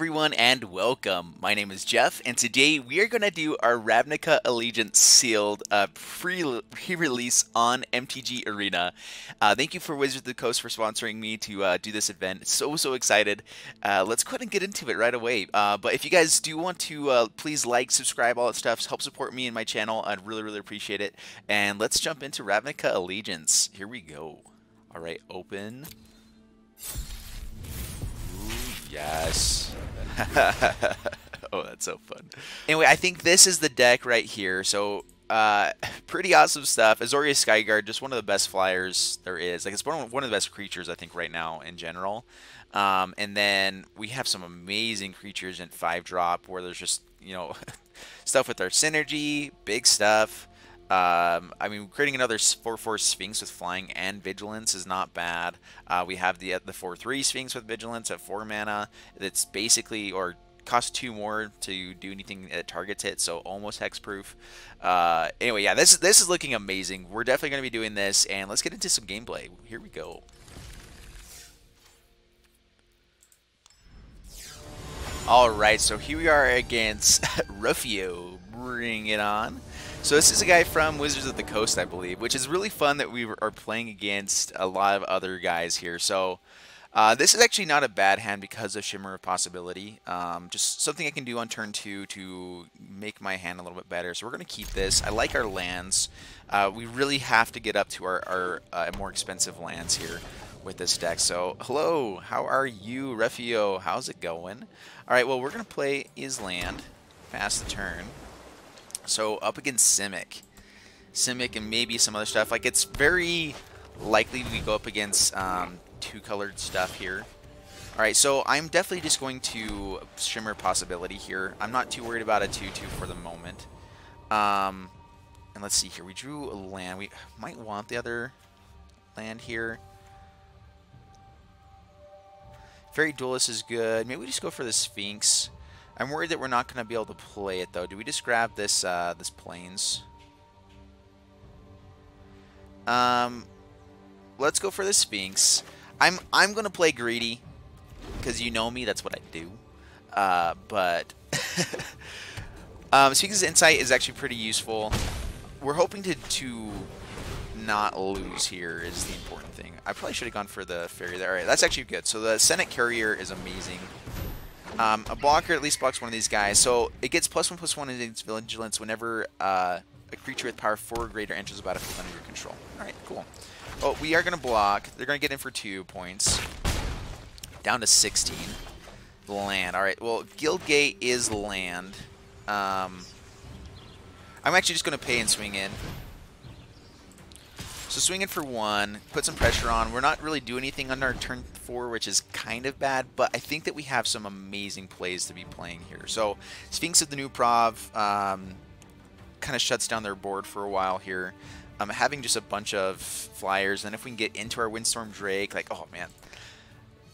everyone, and welcome. My name is Jeff, and today we are going to do our Ravnica Allegiance sealed pre-release on MTG Arena. Thank you for Wizards of the Coast for sponsoring me to do this event. So excited. Let's go ahead and get into it right away. But if you guys do want to, please like, subscribe, all that stuff. Help support me and my channel. I'd really appreciate it. And let's jump into Ravnica Allegiance. Here we go. All right, open. Yes. Oh, that's so fun. Anyway, I think this is the deck right here. So, pretty awesome stuff. Azorius Skyguard, just one of the best flyers there is. Like, it's one of the best creatures, I think, right now in general. And then we have some amazing creatures in 5-drop where there's just, you know, stuff with our synergy, big stuff. I mean, creating another 4/4 Sphinx with flying and vigilance is not bad. We have the 4/3 Sphinx with vigilance at 4 mana. That's basically, or costs 2 more to do anything that targets it, so almost hexproof. Anyway, yeah, this is looking amazing. We're definitely going to be doing this, and let's get into some gameplay. Here we go. Alright, so here we are against Rufio. Bring it on. So this is a guy from Wizards of the Coast, I believe, which is really fun that we are playing against a lot of other guys here. So this is actually not a bad hand because of Shimmer of Possibility. Just something I can do on turn 2 to make my hand a little bit better. So we're going to keep this. I like our lands. We really have to get up to our more expensive lands here with this deck. So hello, how are you, Rufio? How's it going? All right, well, we're going to play his land, pass the turn. So up against Simic and maybe some other stuff. Like, it's very likely we go up against 2-colored stuff here. Alright, so I'm definitely just going to Shimmer Possibility here. I'm not too worried about a 2/2 for the moment. And let's see here. We drew a land. We might want the other land here. Fairy Duelist is good. Maybe we just go for the Sphinx. I'm worried that we're not going to be able to play it, though. Do we just grab this this Plains? Let's go for the Sphinx. I'm going to play greedy, because you know me, that's what I do. But Sphinx's Insight is actually pretty useful. We're hoping to not lose here is the important thing. I probably should have gone for the Fairy there. Alright, that's actually good. So the Senate Courier is amazing. A blocker at least blocks one of these guys, so it gets +1/+1 in its vigilance whenever a creature with power 4 or greater enters the battlefield under your control. Alright, cool. Oh, we are going to block. They're going to get in for 2 points. Down to 16. Land. Alright, well, Guildgate is land. I'm actually just going to pay and swing in. So swing in for 1, put some pressure on. We're not really doing anything on our turn 4, which is kind of bad, but I think that we have some amazing plays to be playing here. So Sphinx of the new Prov kind of shuts down their board for a while here. Having just a bunch of flyers, and if we can get into our Windstorm Drake, like, oh man,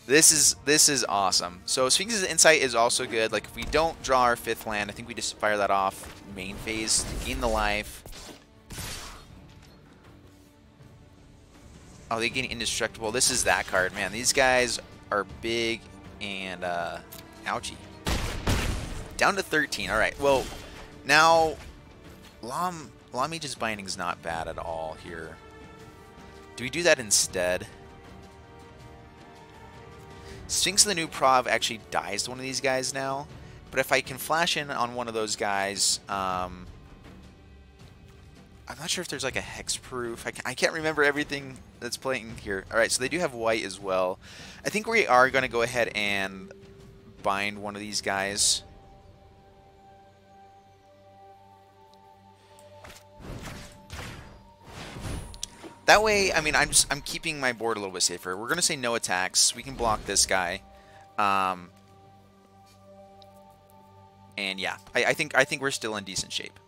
this is awesome. So Sphinx's Insight is also good. Like, if we don't draw our 5th land, I think we just fire that off main phase to gain the life. Oh, they gain Indestructible. This is that card, man. These guys are big and ouchie. Down to 13. All right. Well, now Law Mage's Binding is not bad at all here. Do we do that instead? Sphinx of the new Prov actually dies to one of these guys now, but if I can flash in on one of those guys, I'm not sure if there's like a hexproof. I can't remember everything that's playing here. Alright, so they do have white as well. I think we are going to go ahead and bind one of these guys. That way, I mean, I'm keeping my board a little bit safer. We're going to say no attacks. We can block this guy. And yeah, I think we're still in decent shape.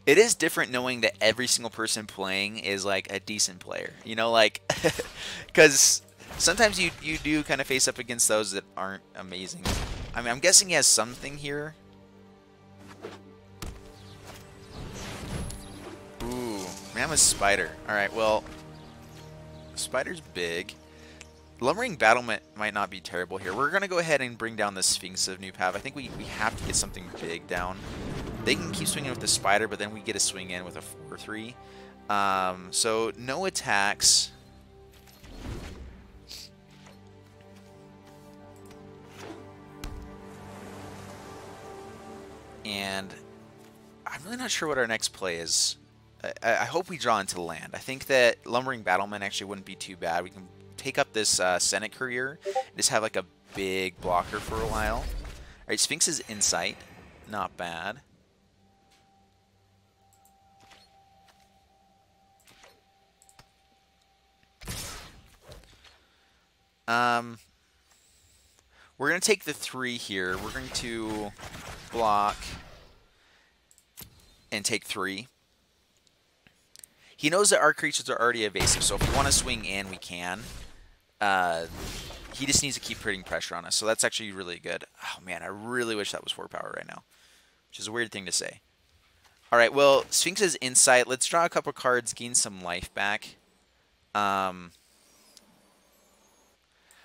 It is different knowing that every single person playing is like a decent player, you know, like, because sometimes you do kind of face up against those that aren't amazing. I mean, I'm guessing he has something here. Ooh, Mammoth Spider. Alright, well, Spider's big. Lumbering Battlement might not be terrible here. We're going to go ahead and bring down the Sphinx of New Pav. I think we have to get something big down. They can keep swinging with the Spider, but then we get a swing in with a 4-3. So no attacks. And I'm really not sure what our next play is. I hope we draw into land. I think that Lumbering Battlement actually wouldn't be too bad. We can take up this Senate Courier and just have like a big blocker for a while. All right, Sphinx's Insight, not bad. We're going to take the 3 here. We're going to block and take 3. He knows that our creatures are already evasive, so if we want to swing in, we can. He just needs to keep putting pressure on us, so that's actually really good. Oh man, I really wish that was 4 power right now, which is a weird thing to say. All right, well, Sphinx's Insight. Let's draw a couple cards, gain some life back.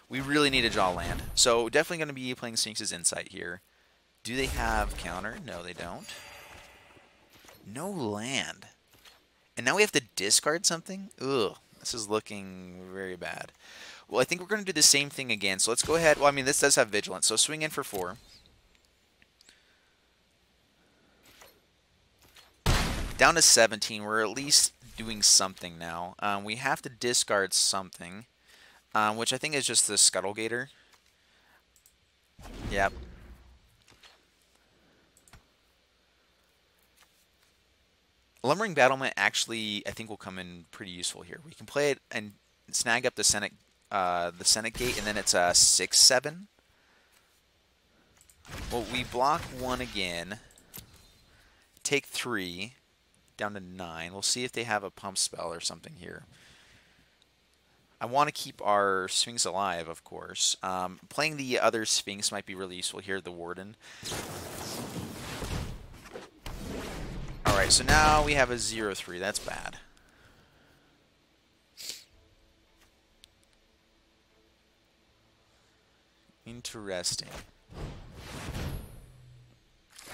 We really need to draw land, so definitely going to be playing Sphinx's Insight here. Do they have counter? No, they don't. No land. And now we have to discard something? Ugh, this is looking very bad. Well, I think we're going to do the same thing again. So let's go ahead. Well, I mean, this does have Vigilance. So swing in for 4. Down to 17. We're at least doing something now. We have to discard something, which I think is just the Scuttlegator. Yep. Lumbering Battlement actually, I think, will come in pretty useful here. We can play it and snag up the Senate Gate, and then it's a 6/7. Well, we block 1 again, take 3, down to 9. We'll see if they have a pump spell or something here. I want to keep our Sphinx alive, of course. Playing the other Sphinx might be really useful here, the Warden. Alright, so now we have a 0-3. That's bad. Interesting.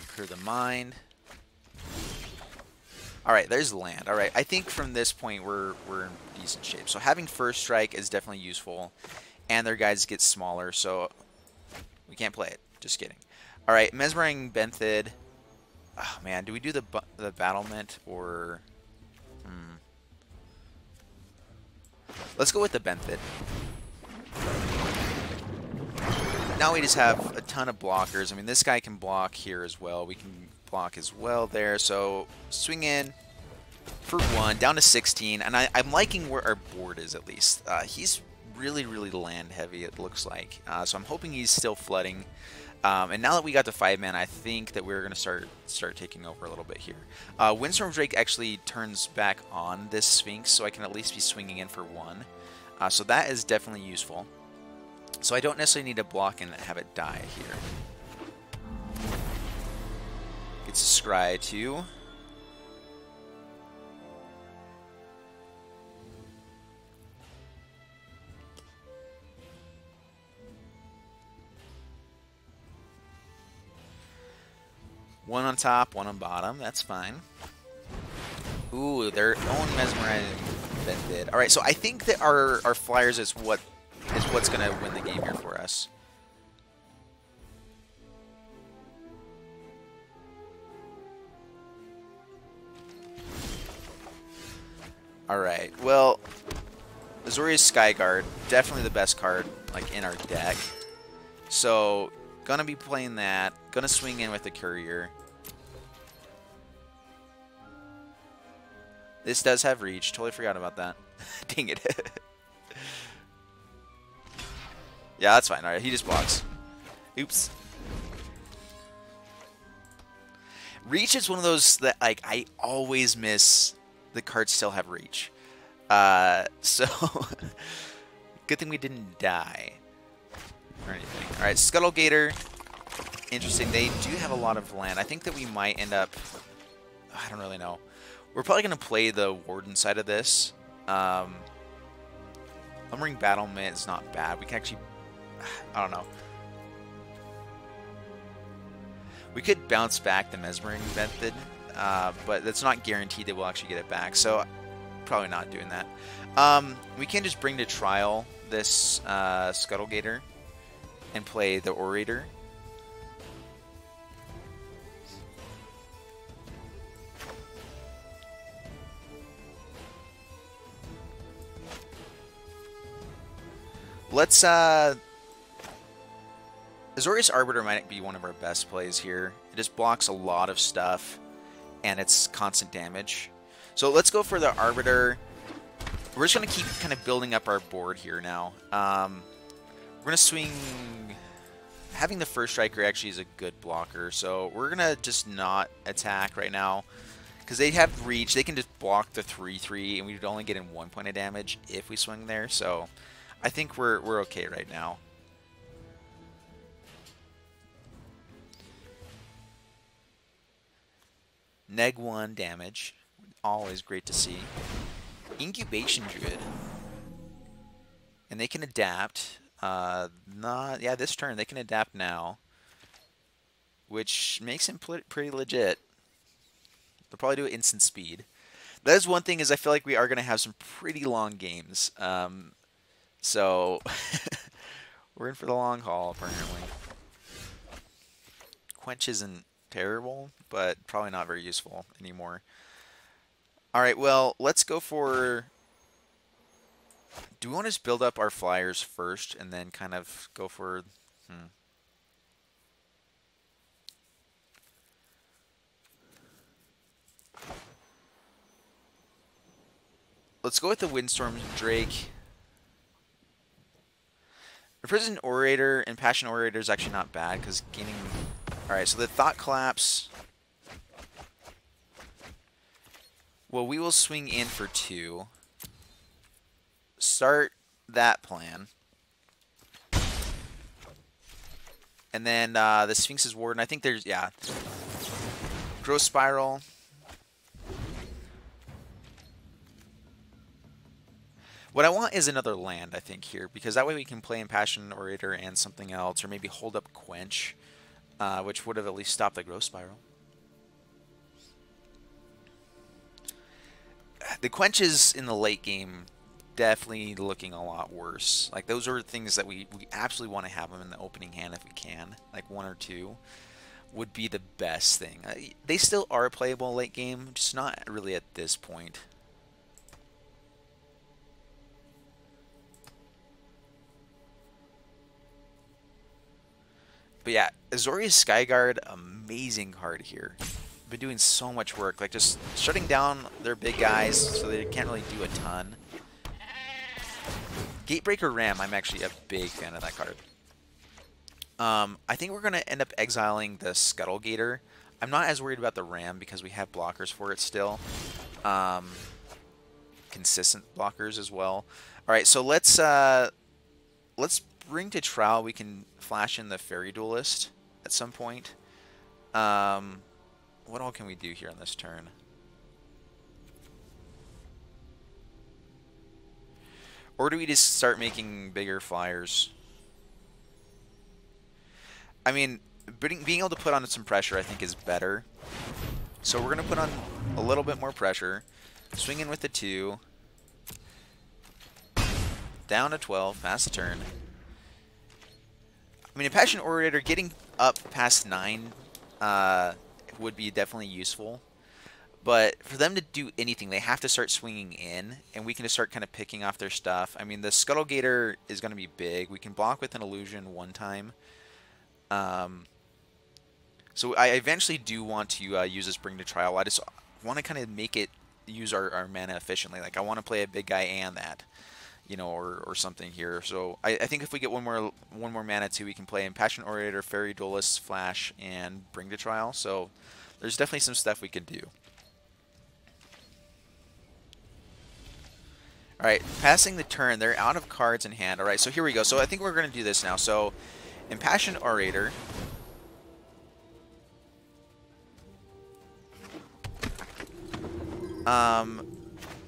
Clear the mind. Alright, there's land. Alright, I think from this point we're in decent shape. So having first strike is definitely useful. And their guys get smaller, so we can't play it. Just kidding. Alright, Mesmerizing Benthid. Oh man, do we do the battlement or... Let's go with the Benthid. Now we just have a ton of blockers. I mean, this guy can block here as well. We can block as well there. So swing in for 1, down to 16. And I'm liking where our board is at least. He's really, really land heavy, it looks like. So I'm hoping he's still flooding. And now that we got the 5-man, I think that we're going to start taking over a little bit here. Windstorm Drake actually turns back on this Sphinx, so I can at least be swinging in for 1. So that is definitely useful. So I don't necessarily need to block and have it die here. Gets a Scry too. One on top, 1 on bottom. That's fine. Ooh, their own Mesmerizing Benthid. All right, so I think that our flyers is what's going to win the game here for us. All right. Well, Azorius Skyguard, definitely the best card like in our deck. So, gonna be playing that. Gonna swing in with the Courier. This does have reach. Totally forgot about that. Dang it. Yeah, that's fine. Alright, he just blocks. Oops. Reach is one of those that, like, I always miss the cards still have reach. So, good thing we didn't die or anything. Alright, Scuttlegator. Interesting. They do have a lot of land. I think that we might end up... I don't really know. We're probably going to play the Warden side of this. Lumbering Battlement is not bad. We can actually... I don't know. We could bounce back the Mesmering method, but that's not guaranteed that we'll actually get it back, so probably not doing that. We can just bring to trial this Scuttlegator and play the Orator. Let's Azorius Arbiter might be one of our best plays here. It just blocks a lot of stuff, and it's constant damage. So let's go for the Arbiter. We're just going to keep kind of building up our board here now. We're going to swing... Having the First Striker actually is a good blocker, so we're going to just not attack right now. Because they have reach, they can just block the 3-3, and we'd only get in 1 point of damage if we swing there. So I think we're okay right now. Neg 1 damage. Always great to see. Incubation Druid. And they can adapt. Yeah, this turn they can adapt now. Which makes him pretty legit. They'll probably do it instant speed. That is one thing, is I feel like we are going to have some pretty long games. So we're in for the long haul, apparently. Quench isn't terrible, but probably not very useful anymore. Alright, well, let's go for... Do we want to just build up our flyers first and then kind of go for... Let's go with the Windstorm Drake. Prison Orator and Passion Orator is actually not bad, because gaining... Alright, so the Thought Collapse... Well, we will swing in for 2. Start that plan. And then the Sphinx's Warden. I think there's... Yeah. Growth Spiral. What I want is another land, I think, here. Because that way we can play Impassioned Orator and something else. Or maybe hold up Quench. Which would have at least stopped the Growth Spiral. The Quenches in the late game definitely looking a lot worse. Like, those are things that we absolutely want to have them in the opening hand if we can. Like 1 or 2 would be the best thing. They still are playable late game, just not really at this point. But yeah, Azorius Skyguard, amazing card here. Been doing so much work, like just shutting down their big guys so they can't really do a ton. Gatebreaker Ram, I'm actually a big fan of that card. I think we're going to end up exiling the Scuttlegator. I'm not as worried about the Ram because we have blockers for it still. Consistent blockers as well. Alright, so let's bring to trial. We can flash in the Fairy Duelist at some point. What all can we do here on this turn? Or do we just start making bigger flyers? I mean, being able to put on some pressure I think is better. So we're going to put on a little bit more pressure. Swing in with the 2. Down to 12, pass the turn. I mean, a Passion Orator getting up past 9 would be definitely useful. But for them to do anything, they have to start swinging in, and we can just start kind of picking off their stuff. I mean, the Scuttlegator is going to be big. We can block with an Illusion 1 time. So I eventually do want to use this Bring to Trial. I just want to kind of make it use our mana efficiently. Like, I want to play a big guy and that, you know, or something here. So I think if we get one more mana too, we can play Impassioned Orator, Fairy Duelist, Flash, and Bring to Trial. So there's definitely some stuff we can do. Alright, passing the turn. They're out of cards in hand. Alright, so here we go. So I think we're going to do this now. So, Impassioned Orator.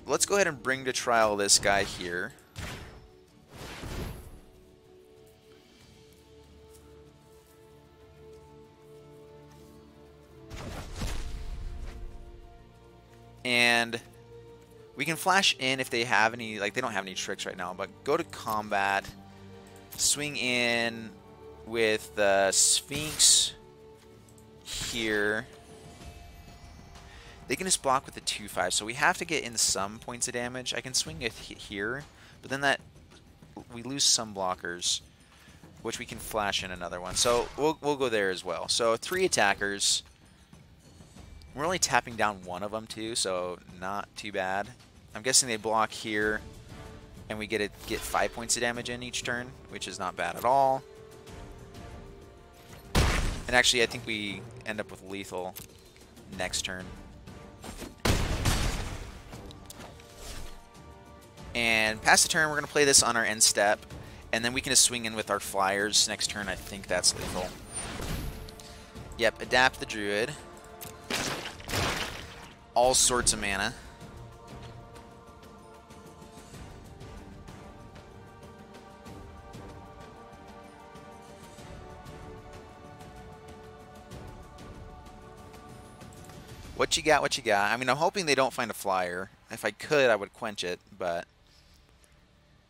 Let's go ahead and bring to trial this guy here. And we can flash in if they have any, like they don't have any tricks right now, but go to combat, swing in with the Sphinx here. They can just block with the 2/5, so we have to get in some points of damage. I can swing it here, but then that we lose some blockers, which we can flash in another one. So we'll go there as well. So 3 attackers. We're only tapping down one of them too, so not too bad. I'm guessing they block here, and we get 5 points of damage in each turn, which is not bad at all. And actually, I think we end up with lethal next turn. And past the turn, we're going to play this on our end step, and then we can just swing in with our flyers next turn. I think that's lethal. Yep, adapt the druid. All sorts of mana. What you got, what you got? I mean, I'm hoping they don't find a flyer. If I could, I would quench it, but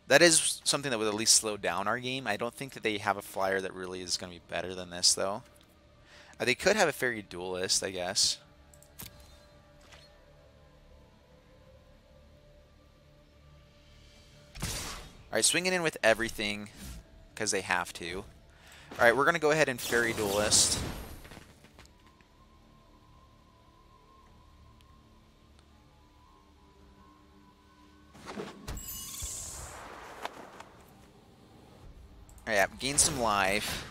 that is something that would at least slow down our game. I don't think that they have a flyer that really is going to be better than this, though. They could have a fairy duelist, I guess. Alright, swinging in with everything, because they have to. Alright, we're going to go ahead and fairy duelist. Alright, gain some life.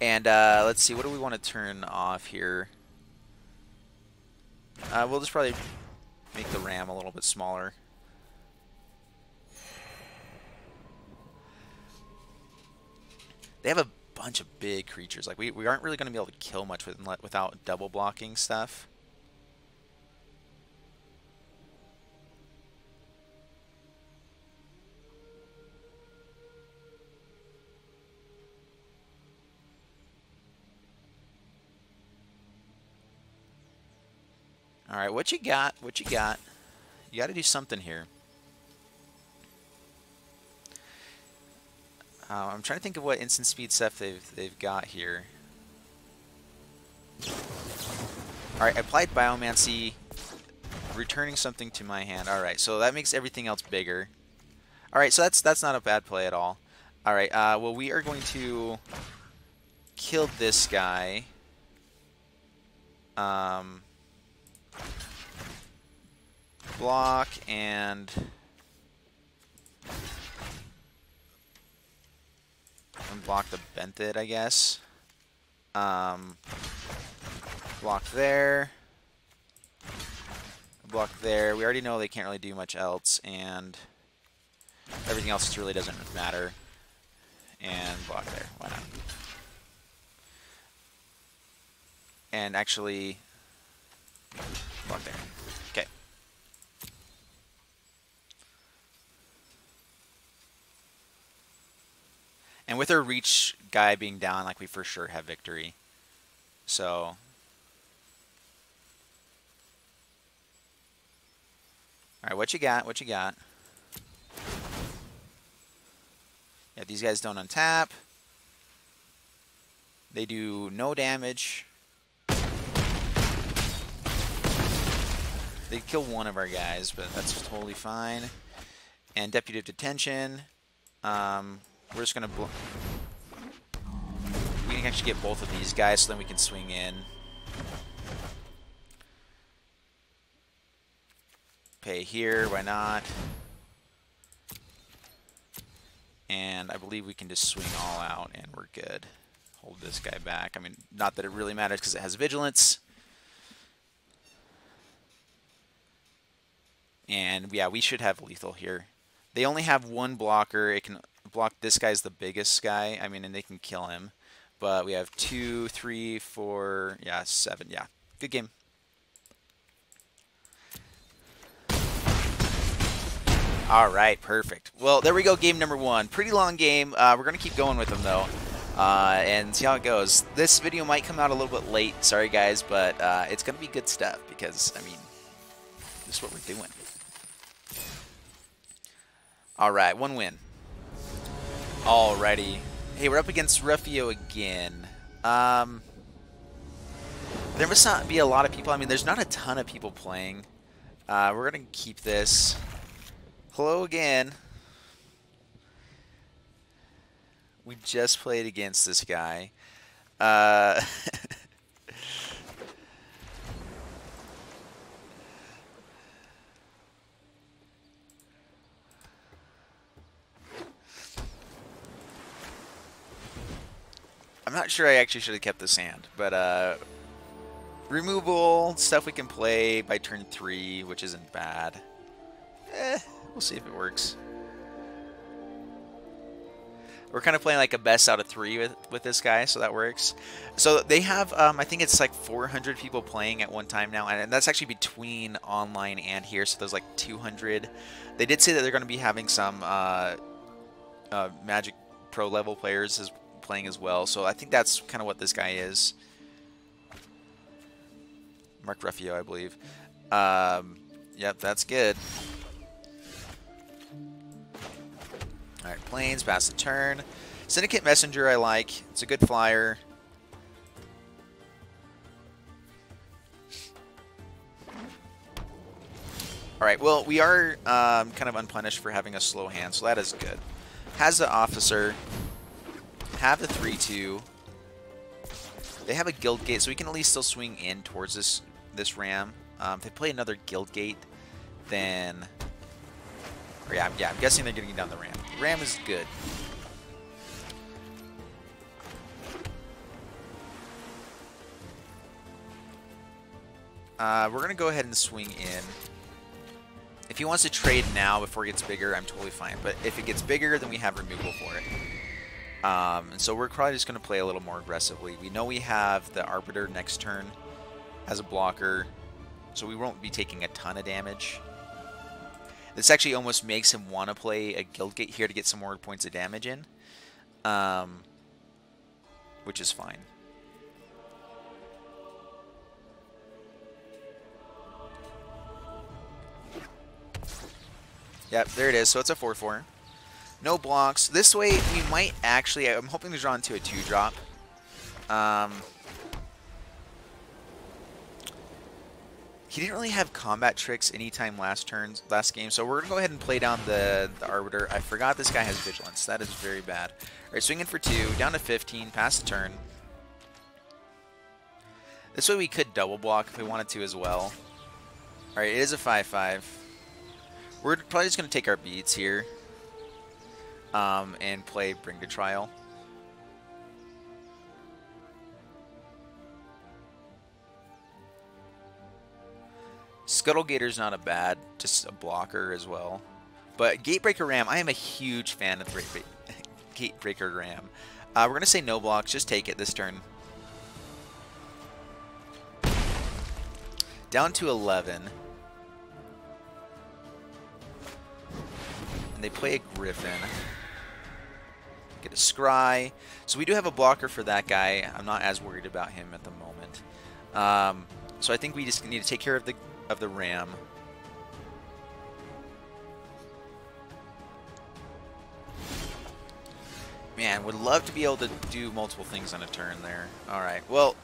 And let's see, what do we want to turn off here? We'll just probably make the ram a little bit smaller. They have a bunch of big creatures. Like we aren't really going to be able to kill much without double blocking stuff. All right, what you got? What you got? You got to do something here. I'm trying to think of what instant speed stuff they've got here. All right, applied biomancy, returning something to my hand. All right, so that makes everything else bigger. All right, so that's not a bad play at all. All right, well we are going to kill this guy. Block and block the Benthed, I guess. Block there. Block there. We already know they can't really do much else, and everything else just really doesn't matter. And block there. Why not? And actually, block there. Okay. And with our reach guy being down, like we for sure have victory. So alright, what you got? What you got? Yeah, these guys don't untap. They do no damage. They kill one of our guys, but that's totally fine. And Deputy of Detention. We're just going to... We can actually get both of these guys, so then we can swing in. Pay here, why not? And I believe we can just swing all out, and we're good. Hold this guy back. I mean, not that it really matters, because it has Vigilance. And, yeah, we should have lethal here. They only have one blocker. It can block this guy's the biggest guy. I mean, and they can kill him. But we have 2, 3, 4, yeah, 7. Yeah, good game. All right, perfect. Well, there we go, game number 1. Pretty long game. We're going to keep going with them, though, and see how it goes. This video might come out a little bit late. Sorry, guys, but it's going to be good stuff because, I mean, That's what we're doing. Alright, 1 win. Alrighty. Hey, we're up against Rufio again. There must not be a lot of people. I mean, there's not a ton of people playing. We're going to keep this. Hello again. We just played against this guy. I'm not sure I actually should have kept this hand, but removable, stuff we can play by turn 3, which isn't bad. We'll see if it works. We're kind of playing like a best out of 3 with this guy, so that works. So they have, I think it's like 400 people playing at one time now, and that's actually between online and here, so there's like 200. They did say that they're going to be having some Magic Pro level players playing as well, so I think that's kind of what this guy is. Mark Ruffio, I believe. Yep, that's good. Alright, Plains, pass the turn. Syndicate Messenger I like. It's a good flyer. Alright, well, we are kind of unpunished for having a slow hand, so that is good. Has the Officer. Have the 3-2. They have a Guild Gate, so we can at least still swing in towards this Ram. If they play another Guild Gate, then... Or yeah, I'm guessing they're getting down the Ram. The Ram is good. We're going to go ahead and swing in. If he wants to trade now before it gets bigger, I'm totally fine. But if it gets bigger, then we have removal for it. And so we're probably just going to play a little more aggressively. We know we have the Arbiter next turn as a blocker, so we won't be taking a ton of damage. This actually almost makes him want to play a Guildgate here to get some more points of damage in, which is fine. Yep, there it is. So it's a 4-4. No blocks. This way, we might actually... I'm hoping to draw into a 2-drop. He didn't really have combat tricks anytime last game, so we're going to go ahead and play down the Arbiter. I forgot this guy has Vigilance. That is very bad. Alright, swinging for 2, down to 15, pass the turn. This way we could double block if we wanted to as well. Alright, it is a 5-5. We're probably just going to take our beats here and play Bring to Trial. Scuttlegator's not a bad, just a blocker as well. But Gatebreaker Ram, I am a huge fan of Gatebreaker Ram. We're going to say no blocks, just take it this turn. Down to 11. And they play a Griffin. Get a Scry. So we do have a blocker for that guy. I'm not as worried about him at the moment. So I think we just need to take care of the Ram. Man, would love to be able to do multiple things on a turn there. Alright, well,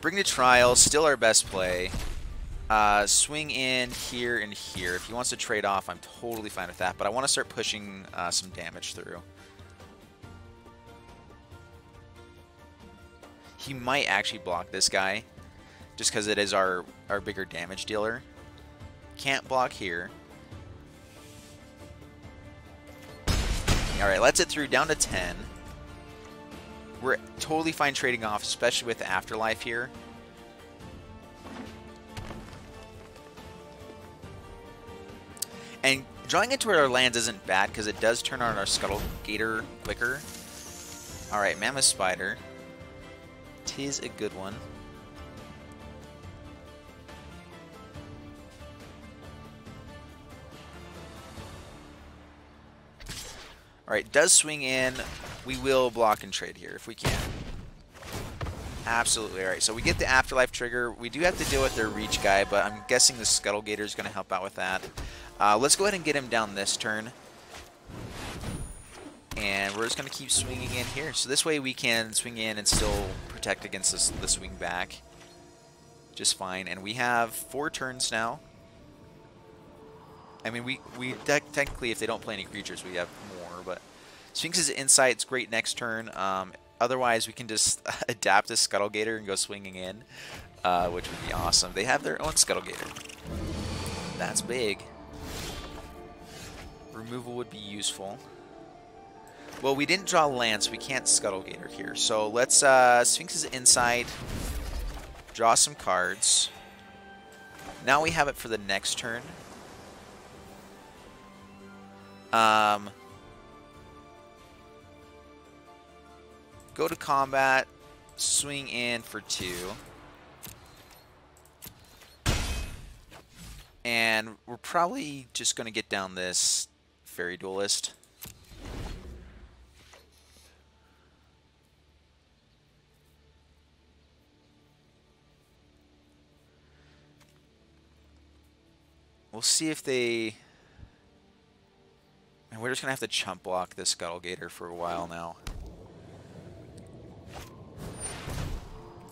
Bring to Trial, still our best play. Swing in here and here. If he wants to trade off, I'm totally fine with that, but I want to start pushing some damage through. He might actually block this guy, just because it is our bigger damage dealer. Can't block here. Alright, lets it through, down to 10. We're totally fine trading off, especially with the Afterlife here. And drawing into our lands isn't bad, because it does turn on our Scuttlegator quicker. Alright, Mammoth Spider. 'Tis a good one. Alright, does swing in. We will block and trade here if we can. Absolutely. All right, so we get the Afterlife trigger. We do have to deal with their Reach guy, but I'm guessing the Scuttle Gator is going to help out with that. Let's go ahead and get him down this turn. And we're just going to keep swinging in here. So this way we can swing in and still protect against the swing back just fine. And we have 4 turns now. I mean, we technically, if they don't play any creatures, we have more. But Sphinx's Insight's great next turn. Otherwise, we can just adapt this Scuttle Gator and go swinging in, which would be awesome. They have their own Scuttle Gator. That's big. Removal would be useful. Well, we didn't draw Lance. We can't Scuttle Gator here. So let's Sphinx's Insight. Draw some cards. Now we have it for the next turn. Go to combat, swing in for 2. And we're probably just going to get down this Fairy Duelist. We'll see if they... And we're just going to have to chump block this Scuttle Gator for a while now.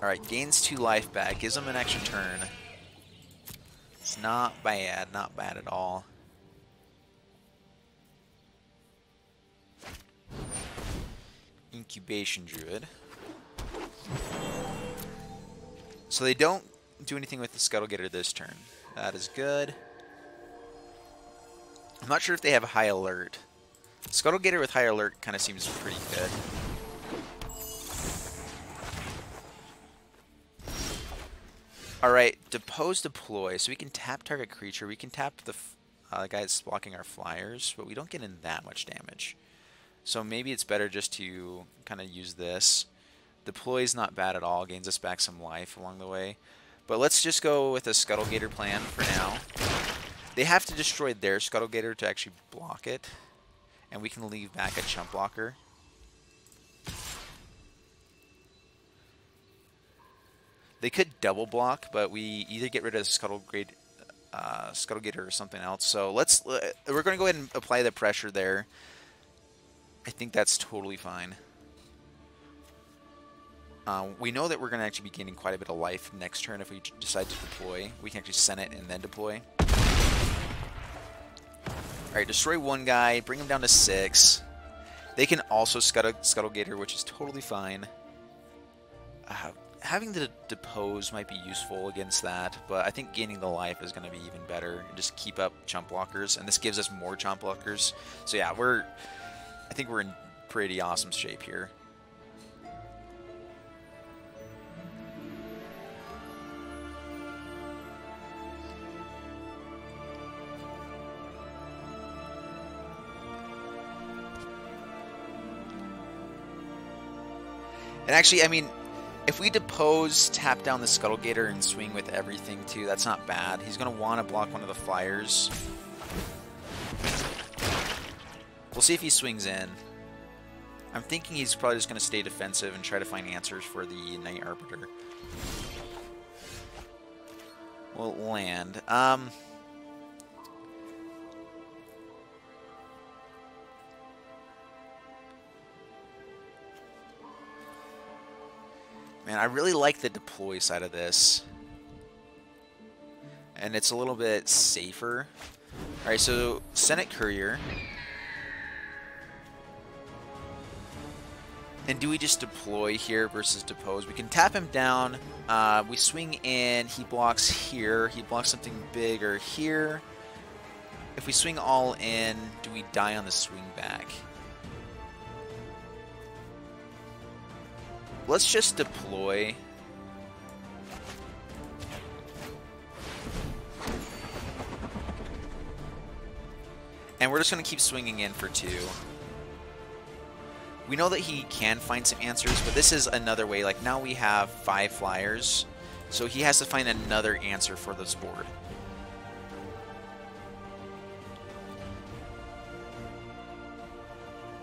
Alright, gains 2 life back, gives him an extra turn. It's not bad at all. Incubation Druid. So they don't do anything with the Scuttle Gator this turn. That is good. I'm not sure if they have High Alert. Scuttle Gator with High Alert kind of seems pretty good. Alright, Depose, Deploy. So we can tap target creature. We can tap the guy that's blocking our flyers, but we don't get in that much damage. So maybe it's better just to kind of use this. Deploy is not bad at all. Gains us back some life along the way. But let's just go with a Scuttle Gator plan for now. They have to destroy their Scuttle Gator to actually block it. And we can leave back a Chump Blocker. They could double block, but we either get rid of Scuttle Gator or something else. So we're going to go ahead and apply the pressure there. I think that's totally fine. We know that we're going to actually be gaining quite a bit of life next turn if we decide to deploy. We can actually send it and then deploy. Alright, destroy one guy, bring him down to 6. They can also Scuttle Gator, which is totally fine. Having the Depose might be useful against that, but I think gaining the life is going to be even better. Just keep up Chump Blockers, and this gives us more Chump Blockers. So yeah, I think we're in pretty awesome shape here. And actually, I mean, if we Depose, tap down the Scuttle Gator, and swing with everything too, that's not bad. He's going to want to block one of the flyers. We'll see if he swings in. I'm thinking he's probably just going to stay defensive and try to find answers for the Knight Arbiter. We'll land. Man, I really like the deploy side of this. And it's a little bit safer. Alright, so Senate Courier. And do we just deploy here versus Depose? We can tap him down. We swing in. He blocks here. He blocks something bigger here. If we swing all in, do we die on the swing back? Let's just deploy. And we're just going to keep swinging in for 2. We know that he can find some answers, but this is another way. Like, now we have 5 flyers, so he has to find another answer for this board.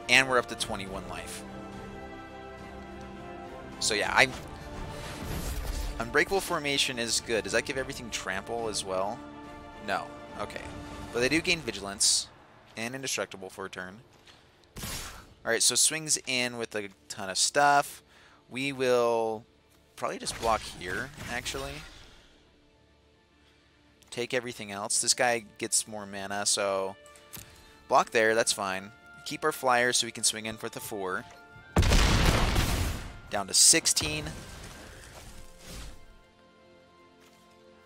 And we're up to 21 life. So yeah, Unbreakable formation is good. Does that give everything trample as well? No. Okay. But they do gain vigilance and indestructible for a turn. Alright, so swings in with a ton of stuff. We will probably just block here, actually. Take everything else. This guy gets more mana, so block there, that's fine. Keep our flyers so we can swing in for the 4. Down to 16.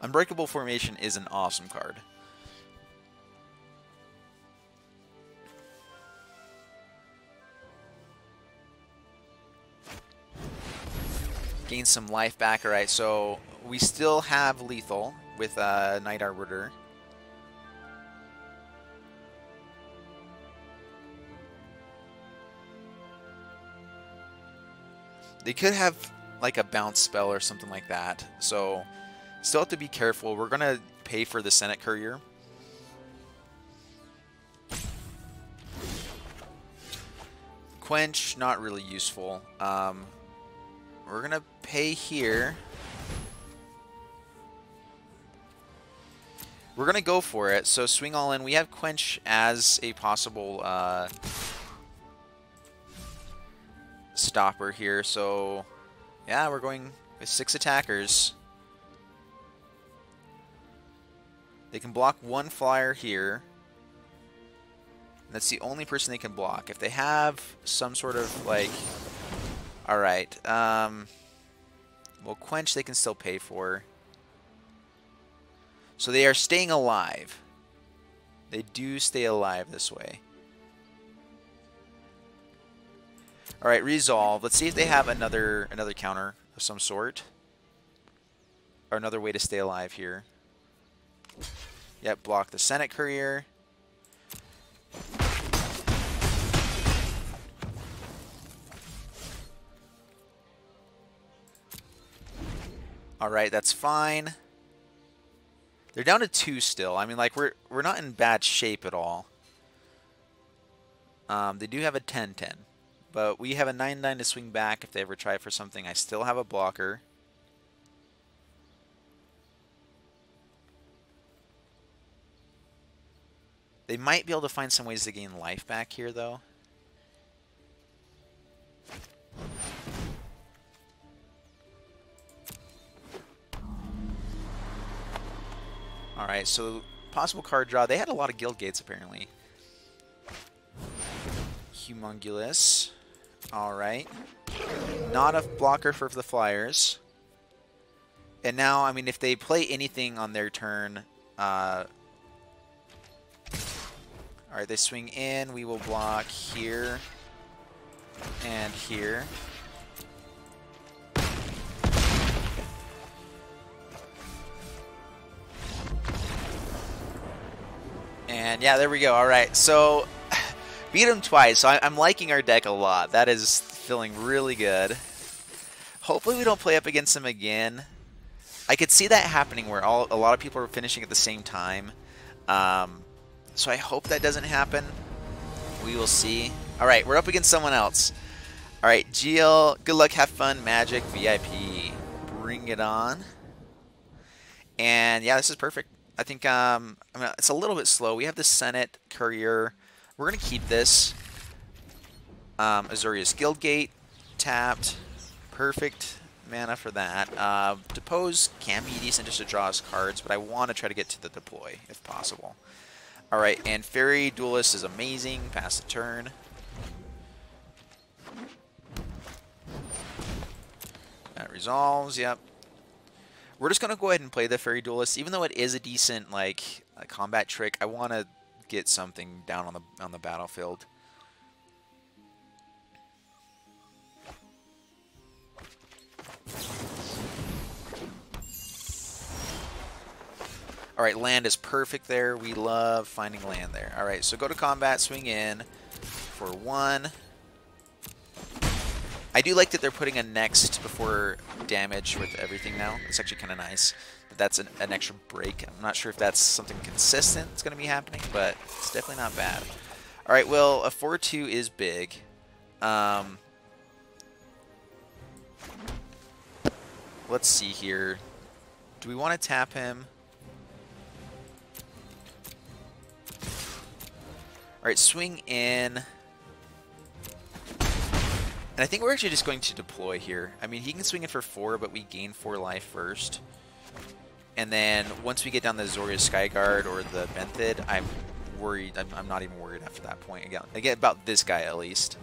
Unbreakable Formation is an awesome card. Gain some life back. Alright, so we still have lethal with Night Arbiter. They could have like a bounce spell or something like that. So still have to be careful. We're going to pay for the Senate Courier. Quench, not really useful. We're going to pay here. We're going to go for it. So swing all in. We have Quench as a possible stopper here. So yeah, we're going with 6 attackers. They can block 1 flyer here. That's the only person they can block. If they have some sort of like... Alright. Well, Quench they can still pay for. So they are staying alive. They do stay alive this way. Alright, Resolve. Let's see if they have another counter of some sort. Or another way to stay alive here. Yep, block the Senate Courier. Alright, that's fine. They're down to 2 still. I mean, like, we're not in bad shape at all. They do have a 10-10. But we have a 9-9 to swing back if they ever try for something. I still have a blocker. They might be able to find some ways to gain life back here, though. Alright, so possible card draw. They had a lot of Guild Gates, apparently. Humongulous. Alright. Not a blocker for the Flyers. And now, I mean, if they play anything on their turn... Alright, they swing in. We will block here. And here. And yeah, there we go. Alright, so beat him twice. So I'm liking our deck a lot. That is feeling really good. Hopefully we don't play up against him again. I could see that happening where a lot of people are finishing at the same time. So I hope that doesn't happen. We will see. Alright, we're up against someone else. Alright, GL, good luck, have fun, Magic, VIP. Bring it on. And yeah, this is perfect. I think I mean, it's a little bit slow. We have the Senate Courier. We're going to keep this. Azorius Guildgate tapped. Perfect mana for that. Depose can be decent just to draw us cards, but I want to try to get to the deploy if possible. Alright, and Fairy Duelist is amazing. Pass the turn. That resolves, yep. We're just going to go ahead and play the Fairy Duelist. Even though it is a decent like a combat trick, I want to get something down on the battlefield. Alright, land is perfect there. We love finding land there. Alright, so go to combat, swing in for 1. I do like that they're putting a next before damage with everything now. It's actually kind of nice. But that's an extra break. I'm not sure if that's something consistent that's going to be happening, but it's definitely not bad. Alright, well, a 4-2 is big. Let's see here. Do we want to tap him? Alright, swing in. And I think we're actually just going to deploy here. I mean, he can swing in for 4, but we gain 4 life first. And then once we get down the Azorius Skyguard or the Benthid, I'm worried. I'm not even worried after that point. Again, about this guy at least.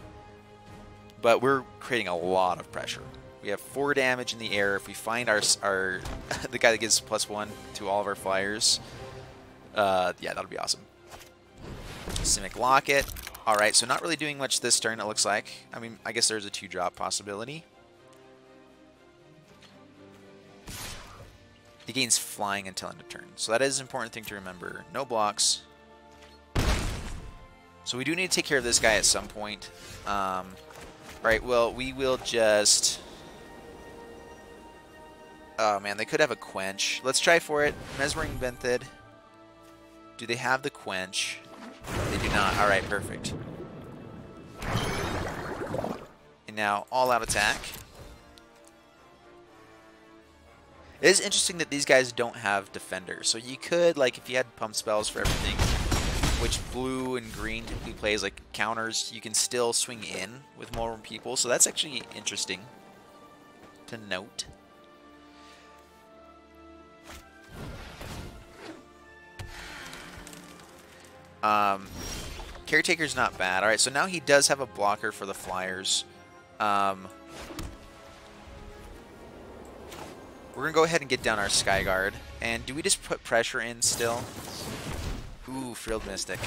But we're creating a lot of pressure. We have 4 damage in the air. If we find our the guy that gives +1 to all of our flyers, yeah, that'll be awesome. Simic Locket. Alright, so not really doing much this turn, it looks like. I mean, I guess there's a 2-drop possibility. He gains flying until end of turn. So that is an important thing to remember. No blocks. So we do need to take care of this guy at some point. Right, well, we will just... Oh, man, they could have a Quench. Let's try for it. Mesmering Benthid. Do they have the Quench? They do not. Alright, perfect. And now, all-out attack. It is interesting that these guys don't have defenders. So you could, like, if you had pump spells for everything, which blue and green typically plays like counters, you can still swing in with more people. So that's actually interesting to note. Caretaker's not bad. Alright, so now he does have a blocker for the flyers. We're going to go ahead and get down our Skyguard. And do we just put pressure in still? Ooh, Frilled Mystic.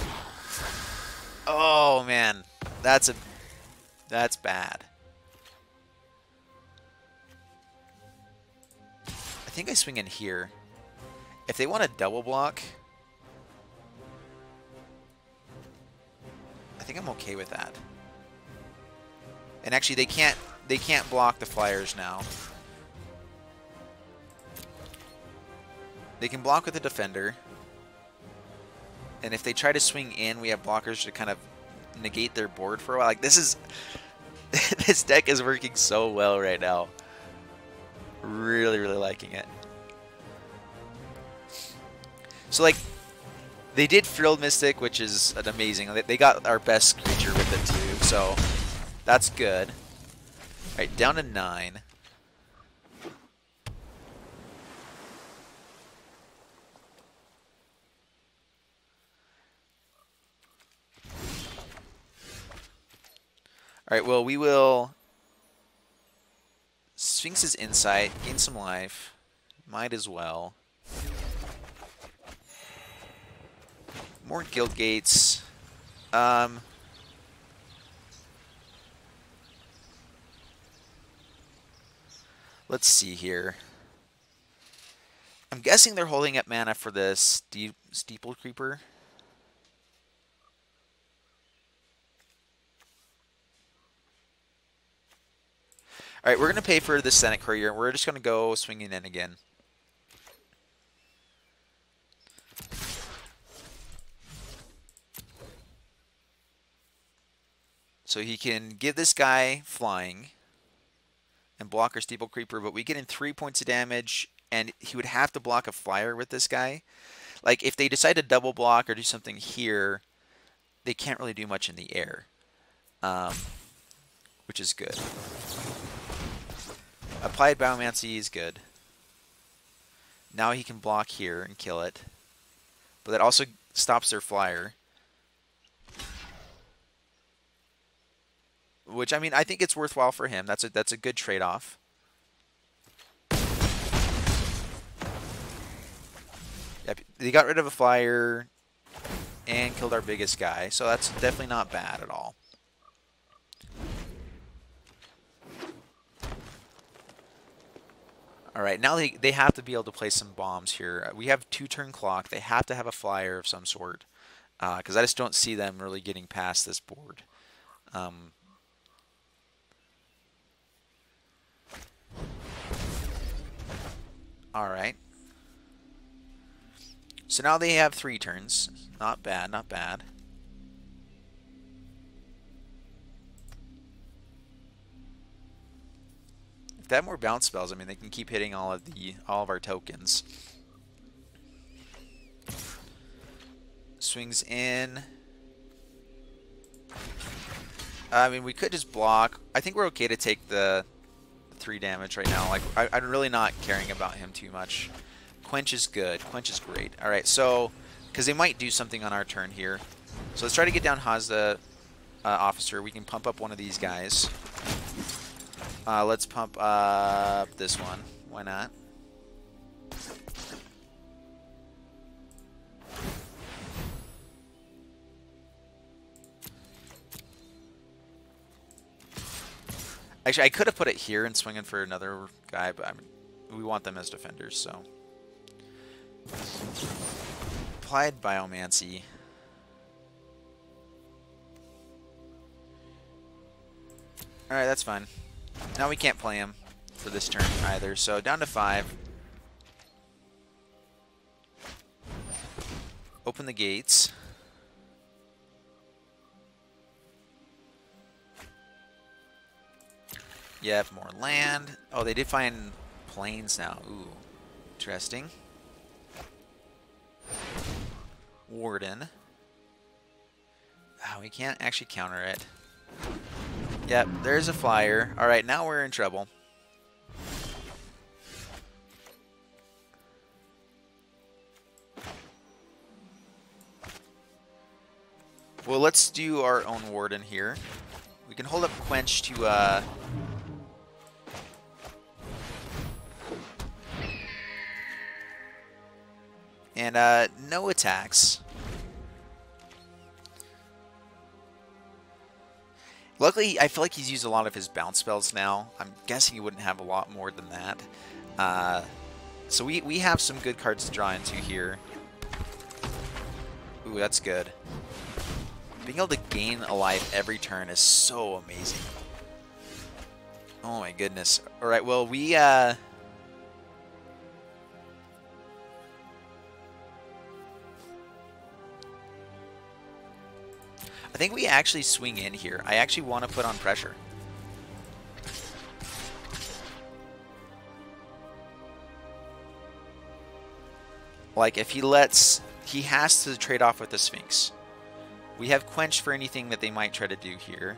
Oh, man. That's bad. I think I swing in here. If they want to double block... I think I'm okay with that. And actually, they can't block the flyers now. They can block with the defender. And if they try to swing in, we have blockers to kind of negate their board for a while. Like, this is... this deck is working so well right now. Really, really liking it. So, like, they did Frilled Mystic, which is an amazing... They got our best creature with it, too. So, that's good. Alright, down to 9. Alright, well, we will... Sphinx's Insight, gain some life. Might as well. More Guild Gates. Let's see here. I'm guessing they're holding up mana for the Steeple Creeper. Alright, we're going to pay for the Senate Courier. We're just going to go swinging in again. So he can give this guy flying and block our Steeple Creeper, but we get in 3 points of damage, and he would have to block a flyer with this guy. Like, if they decide to double block or do something here, they can't really do much in the air, which is good. Applied Biomancy is good. Now he can block here and kill it, but that also stops their flyer. Which, I mean, I think it's worthwhile for him. That's a good trade-off. Yep, they got rid of a flyer and killed our biggest guy, so that's definitely not bad at all. Alright, now they have to be able to play some bombs here. We have 2-turn clock. They have to have a flyer of some sort, because I just don't see them really getting past this board. Alright. So now they have 3 turns. Not bad, not bad. If they have more bounce spells, I mean, they can keep hitting all of our tokens. Swings in. I mean, we could just block. I think we're okay to take the 3 damage right now. Like, I'm really not caring about him too much. Quench is good. Quench is great. All right, so because they might do something on our turn here. So let's try to get down Hazda Officer. We can pump up one of these guys. Let's pump up this one. Why not? Actually, I could have put it here and swinging for another guy, but we want them as defenders, so. Applied Biomancy. Alright, that's fine. Now we can't play him for this turn either, so down to 5. Open the gates. Yep, more land. Oh, they did find plains now. Ooh, interesting. Warden. Oh, we can't actually counter it. Yep, there's a flyer. Alright, now we're in trouble. Well, let's do our own Warden here. We can hold up Quench to, and no attacks. Luckily, I feel like he's used a lot of his bounce spells now. I'm guessing he wouldn't have a lot more than that. So we have some good cards to draw into here. Ooh, that's good. Being able to gain a life every turn is so amazing. Oh my goodness. Alright, well, we, I think we actually swing in here. I actually want to put on pressure. Like, if he lets... He has to trade off with the Sphinx. We have Quench for anything that they might try to do here.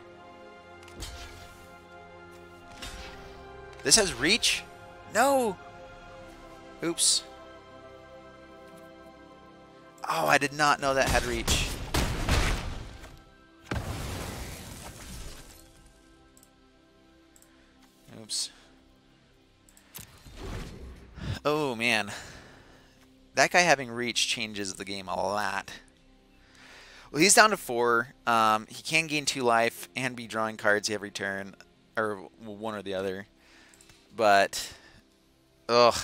This has Reach? No! Oops. Oh, I did not know that had Reach. Oops. Oh, man. That guy having Reach changes the game a lot. Well, he's down to 4. He can gain 2 life and be drawing cards every turn. Or one or the other. But, ugh.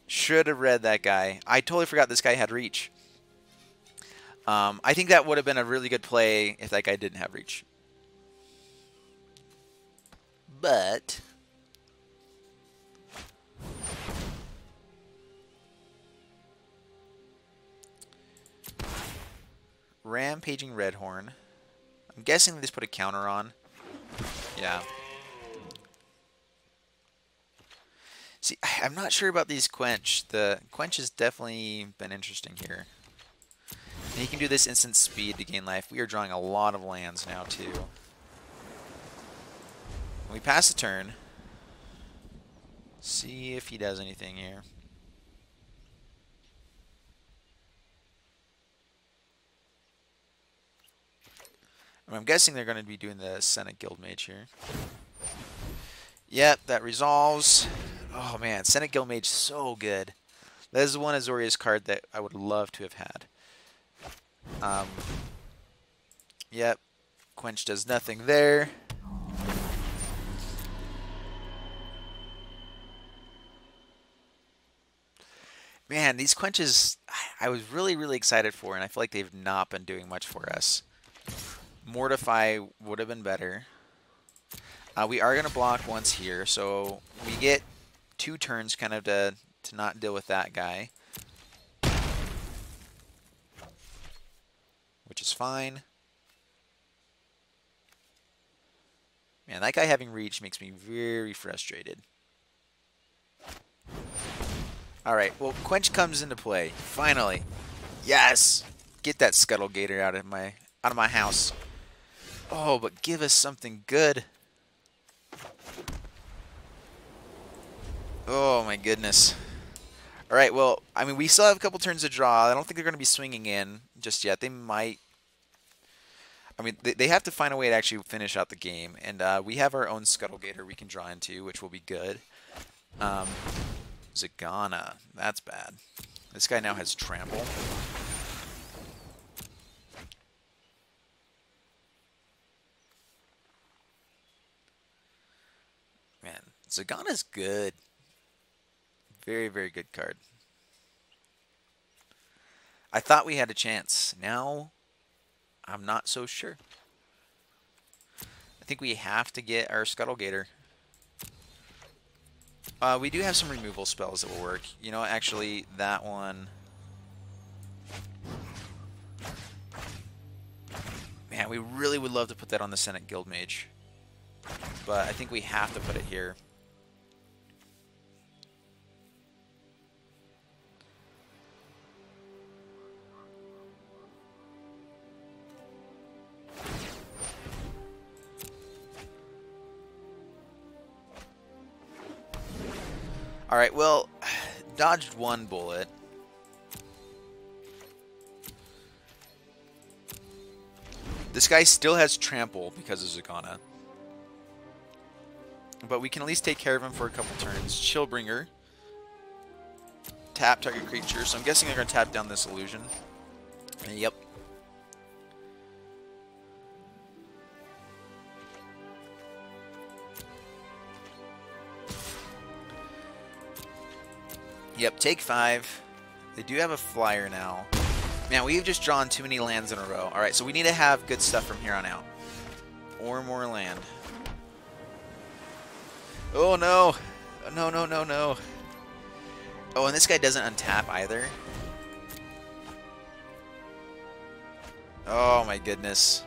Should have read that guy. I totally forgot this guy had Reach. I think that would have been a really good play if that guy didn't have Reach. But... Rampaging Redhorn. I'm guessing they just put a counter on. Yeah. See, I'm not sure about these Quench. The Quench has definitely been interesting here. And he can do this instant speed to gain life. We are drawing a lot of lands now, too. We pass the turn. See if he does anything here. I'm guessing they're going to be doing the Senate Guild Mage here. Yep, that resolves. Oh man, Senate Guild Mage, so good. That is one Azorius card that I would love to have had. Yep, Quench does nothing there. Man, these Quenches, I was really, really excited for, and I feel like they've not been doing much for us. Mortify would have been better. We are going to block once here, so we get 2 turns kind of to not deal with that guy. Which is fine. Man, that guy having reach makes me very frustrated. Alright, well, Quench comes into play. Finally. Yes! Get that Scuttle Gator out of my house. Oh, but give us something good. Oh my goodness. Alright, well, I mean, we still have a couple turns to draw. I don't think they're going to be swinging in just yet. They might. I mean, they have to find a way to actually finish out the game. And we have our own Scuttle Gator we can draw into, which will be good. Zagana. That's bad. This guy now has Trample. Man, Zagana's good. Very, very good card. I thought we had a chance. Now, I'm not so sure. I think we have to get our Scuttle Gator. We do have some removal spells that will work. You know, actually, that one... Man, we really would love to put that on the Senate Guild Mage. But I think we have to put it here. Alright, well, dodged one bullet. This guy still has Trample because of Zagana. But we can at least take care of him for a couple turns. Chillbringer. Tap target creature. So I'm guessing they're going to tap down this illusion. Yep. Yep, take 5. They do have a flyer now. Man, we've just drawn too many lands in a row. Alright, so we need to have good stuff from here on out. Or more land. Oh no! No, no, no, no. Oh, and this guy doesn't untap either. Oh my goodness.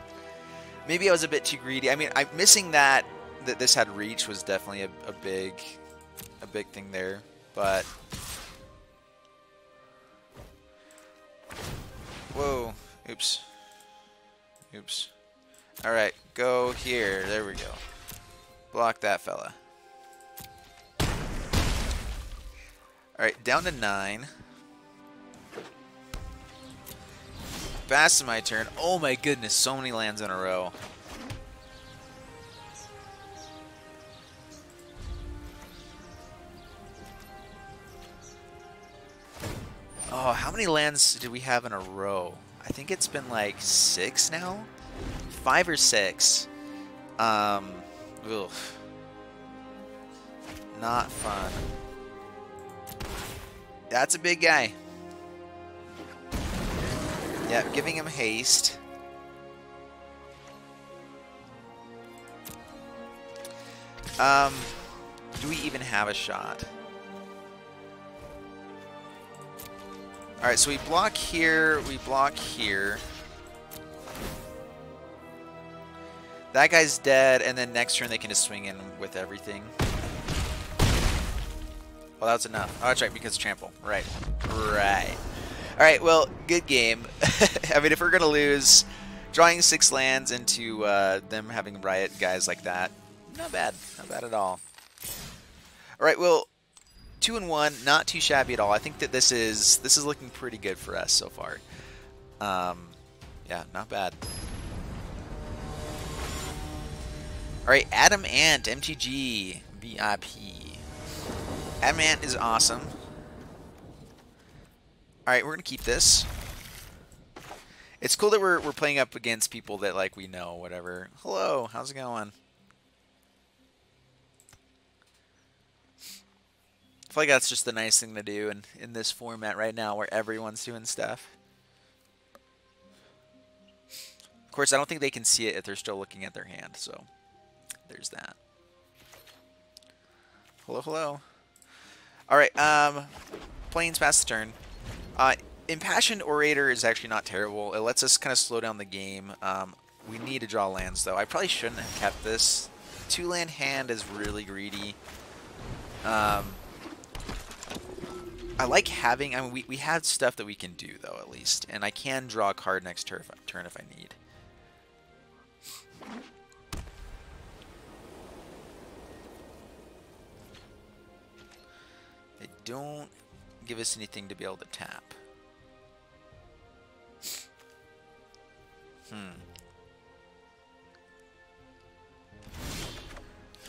Maybe I was a bit too greedy. I mean, I'm missing that this had reach was definitely a big thing there, but whoa, oops. Oops. Alright, go here. There we go. Block that fella. Alright, down to 9. Fast to my turn. Oh my goodness, so many lands in a row. Oh, how many lands do we have in a row? I think it's been like 6 now? 5 or 6. Ugh. Not fun. That's a big guy. Yeah, giving him haste. Do we even have a shot? Alright, so we block here, we block here. That guy's dead, and then next turn they can just swing in with everything. Well, that's enough. Oh, that's right, because trample. Right. Right. Alright, well, good game. I mean, if we're going to lose, drawing 6 lands into them having riot guys like that, not bad. Not bad at all. Alright, well, 2-1, not too shabby at all. I think that this is looking pretty good for us so far. Yeah, not bad. Alright, Adam Ant, MTG, VIP. Adam Ant is awesome. Alright, we're going to keep this. It's cool that we're playing up against people that, like, we know, whatever. Hello, how's it going? I feel like that's just the nice thing to do in this format right now where everyone's doing stuff. Of course, I don't think they can see it if they're still looking at their hand, so there's that. Hello, hello. Alright, Plains pass the turn. Impassioned Orator is actually not terrible. It lets us kind of slow down the game. We need to draw lands, though. I probably shouldn't have kept this. 2-land hand is really greedy. I like having, I mean, we have stuff that we can do, though, at least. And I can draw a card next turn if I need. They don't give us anything to be able to tap.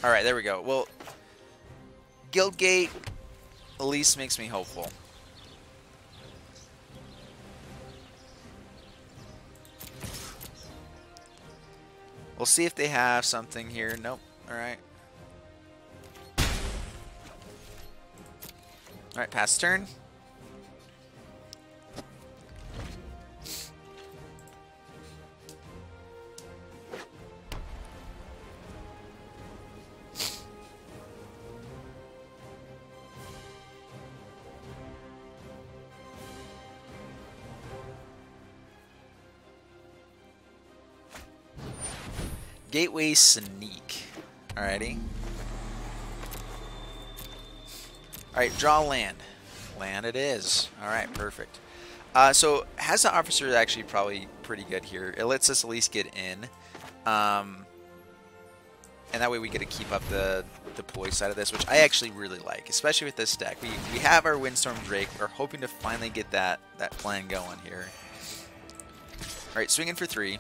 Alright, there we go. Well, Guildgate at least makes me hopeful. We'll see if they have something here. Nope. Alright. Alright, pass turn. Gateway Sneak. Alrighty. Alright, draw land. Land it is. Alright, perfect. So, Hazard Officer is actually probably pretty good here. It lets us at least get in. And that way we get to keep up the deploy side of this, which I actually really like, especially with this deck. We have our Windstorm Drake. We're hoping to finally get that plan going here. Alright, swinging for 3.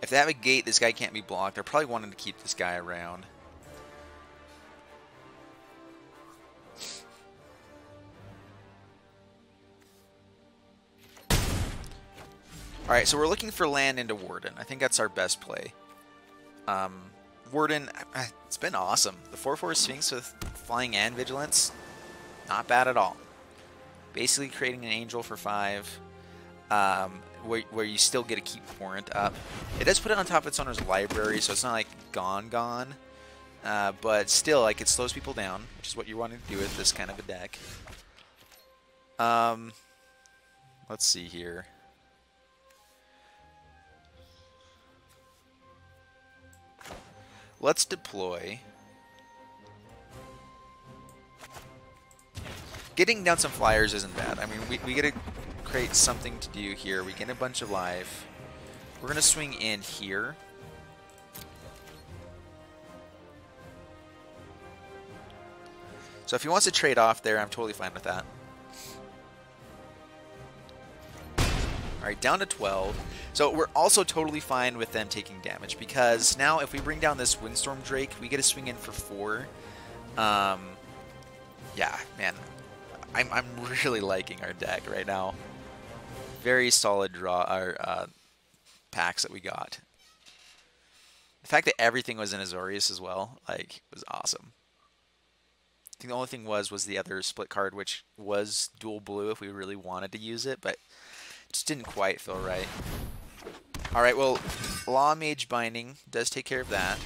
If they have a gate, this guy can't be blocked. They're probably wanting to keep this guy around. Alright, so we're looking for land into Warden. I think that's our best play. Warden, it's been awesome. The 4/4 Sphinx with Flying and Vigilance, not bad at all. Basically creating an Angel for 5. Where you still get to keep Warrant up. It does put it on top of its owner's library, so it's not like gone. But still, like, it slows people down, which is what you're wanting to do with this kind of a deck. Let's see here. Let's deploy. Getting down some flyers isn't bad. I mean, we get to create something to do here. We get a bunch of life. We're going to swing in here. So if he wants to trade off there, I'm totally fine with that. Alright, down to 12. So we're also totally fine with them taking damage, because now if we bring down this Windstorm Drake, we get to swing in for 4. Yeah, man. I'm really liking our deck right now. Very solid draw, our packs that we got. The fact that everything was in Azorius as well, like, was awesome. I think the only thing was the other split card, which was dual blue if we really wanted to use it, but it just didn't quite feel right. Alright, well, Law Mage Binding does take care of that.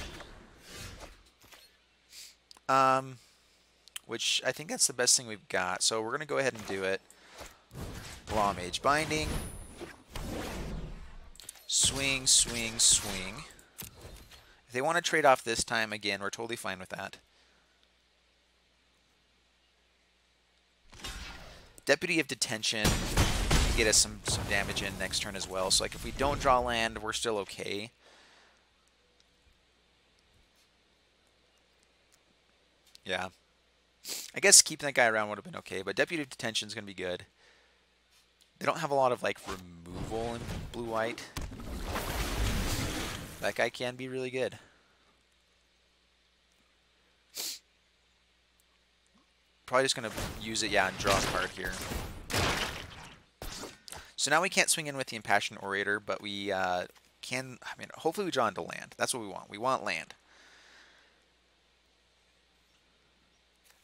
Which I think that's the best thing we've got, so we're going to go ahead and do it. Law Mage Binding. Swing, swing, swing. If they want to trade off this time, again, we're totally fine with that. Deputy of Detention can get us some damage in next turn as well. So, like, if we don't draw land, we're still okay. Yeah. I guess keeping that guy around would have been okay, but Deputy of Detention is going to be good. They don't have a lot of, like, removal in blue-white. That guy can be really good. Probably just going to use it, yeah, and draw a card here. So now we can't swing in with the Impassioned Orator, but we can, I mean, hopefully we draw into land. That's what we want. We want land.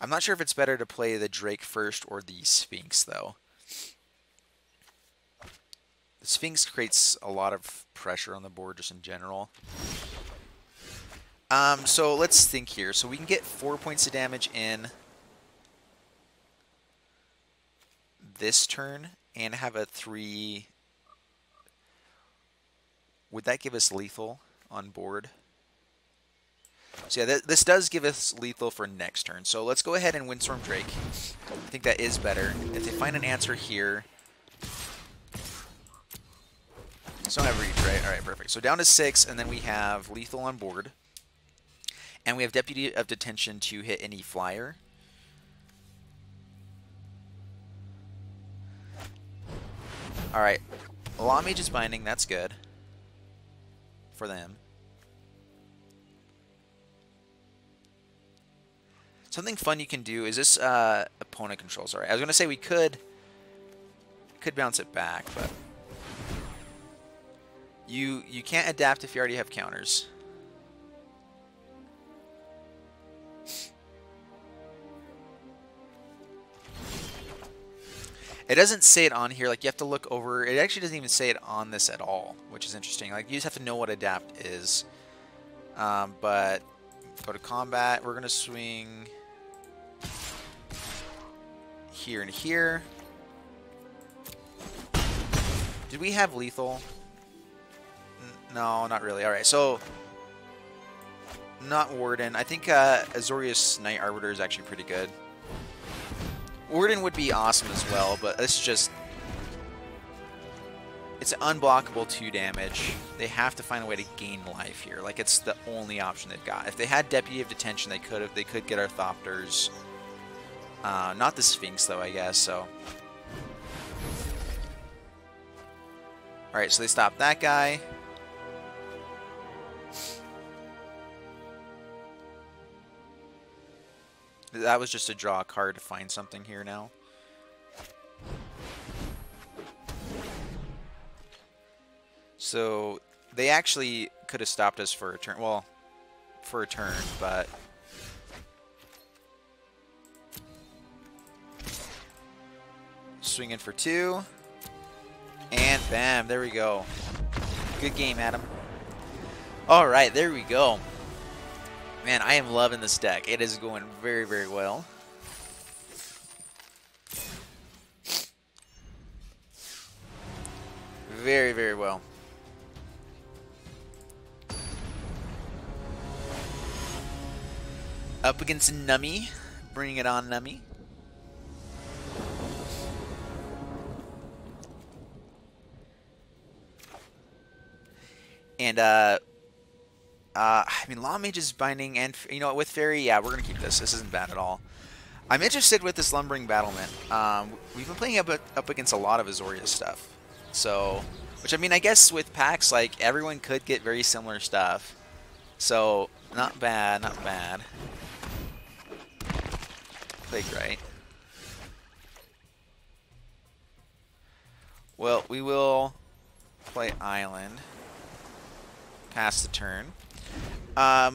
I'm not sure if it's better to play the Drake first or the Sphinx, though. The Sphinx creates a lot of pressure on the board just in general. So let's think here. So we can get 4 points of damage in this turn and have a 3. would that give us lethal on board? So yeah, this does give us lethal for next turn. So let's go ahead and Windstorm Drake. I think that is better. If they find an answer here... So I have reach, right? Alright, perfect. So down to 6, and then we have lethal on board. And we have Deputy of Detention to hit any flyer. Alright. Law Mage's Binding, that's good. For them. Something fun you can do is this opponent controls. Alright, I was going to say we could bounce it back, but... You can't adapt if you already have counters. It doesn't say it on here. Like, you have to look over. It actually doesn't even say it on this at all, which is interesting. Like, you just have to know what adapt is. But go to combat. We're going to swing here and here. Did we have lethal? No, not really. Alright, so not Warden. I think Azorius Knight Arbiter is actually pretty good. Warden would be awesome as well, but it's just... It's unblockable 2 damage. They have to find a way to gain life here. Like, it's the only option they've got. If they had Deputy of Detention, they could get our Thopters. Not the Sphinx, though, I guess, so... Alright, so they stopped that guy. That was just to draw a card to find something here now. So they actually could have stopped us for a turn. Well, for a turn, but... Swing in for 2. And bam, there we go. Good game, Adam. Alright, there we go. Man, I am loving this deck. It is going very, very well. Very, very well. Up against Nummy. Bring it on, Nummy. And, I mean, Law Mage's Binding, and, you know, with Fairy, yeah, we're going to keep this. This isn't bad at all. I'm interested with this Lumbering Battlement. We've been playing up against a lot of Azorius stuff. So, which, I mean, I guess with packs, like, everyone could get very similar stuff. So, not bad, not bad. Plague right. Well, we will play Island. Pass the turn.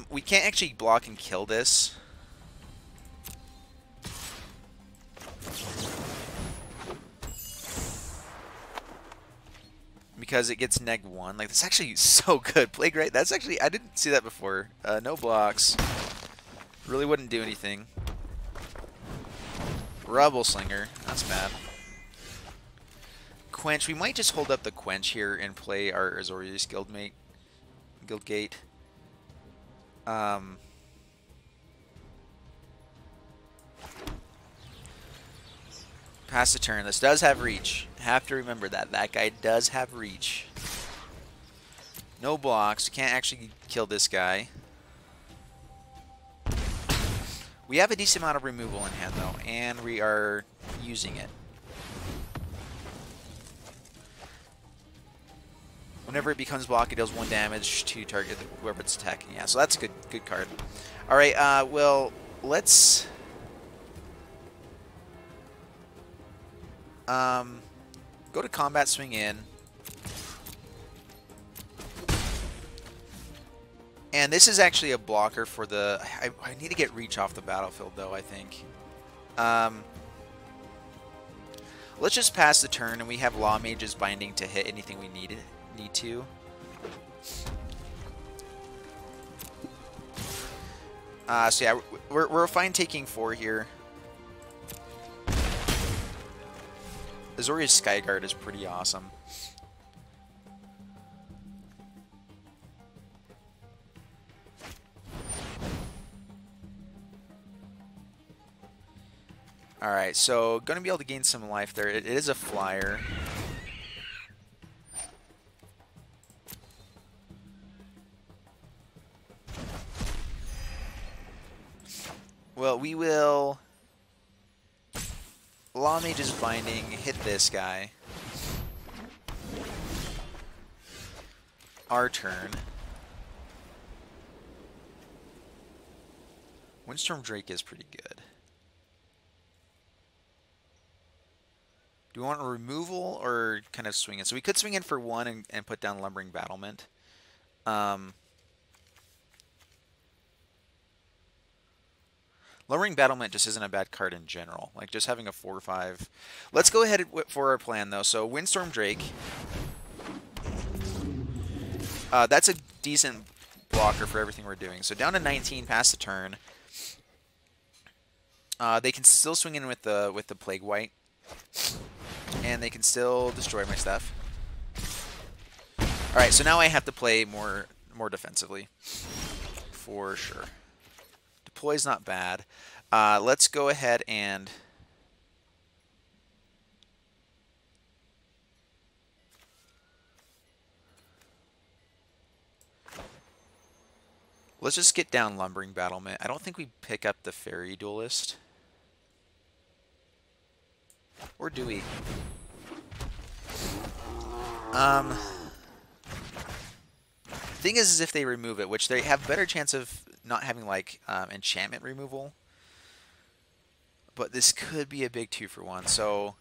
We can't actually block and kill this. Because it gets -1. Like, that's actually so good. Plague right? That's actually... I didn't see that before. No blocks. Really wouldn't do anything. Rubble Slinger. That's bad. Quench. We might just hold up the Quench here and play our Azorius Guildmate. Guildgate. Pass the turn. This does have reach. Have to remember that. That guy does have reach. No blocks. Can't actually kill this guy. We have a decent amount of removal in hand, though, and we are using it. Whenever it becomes blocked, it deals 1 damage to target whoever it's attacking. Yeah, so that's a good card. All right, well, let's go to combat, swing in. And this is actually a blocker for the... I need to get reach off the battlefield, though, I think. Let's just pass the turn, and we have Law Mage's Binding to hit anything we need to. So yeah, we're fine taking 4 here. Azorius Skyguard is pretty awesome. Alright, so going to be able to gain some life there. It is a flyer. Well, we will... Law Mage's Binding, hit this guy. Our turn. Windstorm Drake is pretty good. Do we want a removal or kind of swing in? So we could swing in for one and put down Lumbering Battlement. Lumbering Battlement just isn't a bad card in general. Like just having a 4/5. Let's go ahead for our plan though. So Windstorm Drake. That's a decent blocker for everything we're doing. So down to 19 past the turn. They can still swing in with the Plague White. And they can still destroy my stuff. Alright, so now I have to play more defensively. For sure. Deploy's not bad. Let's go ahead and... Let's just get down Lumbering Battlement. I don't think we pick up the Fairy Duelist. Or do we? Thing is if they remove it, which they have better chance of not having like enchantment removal. But this could be a big 2-for-1, so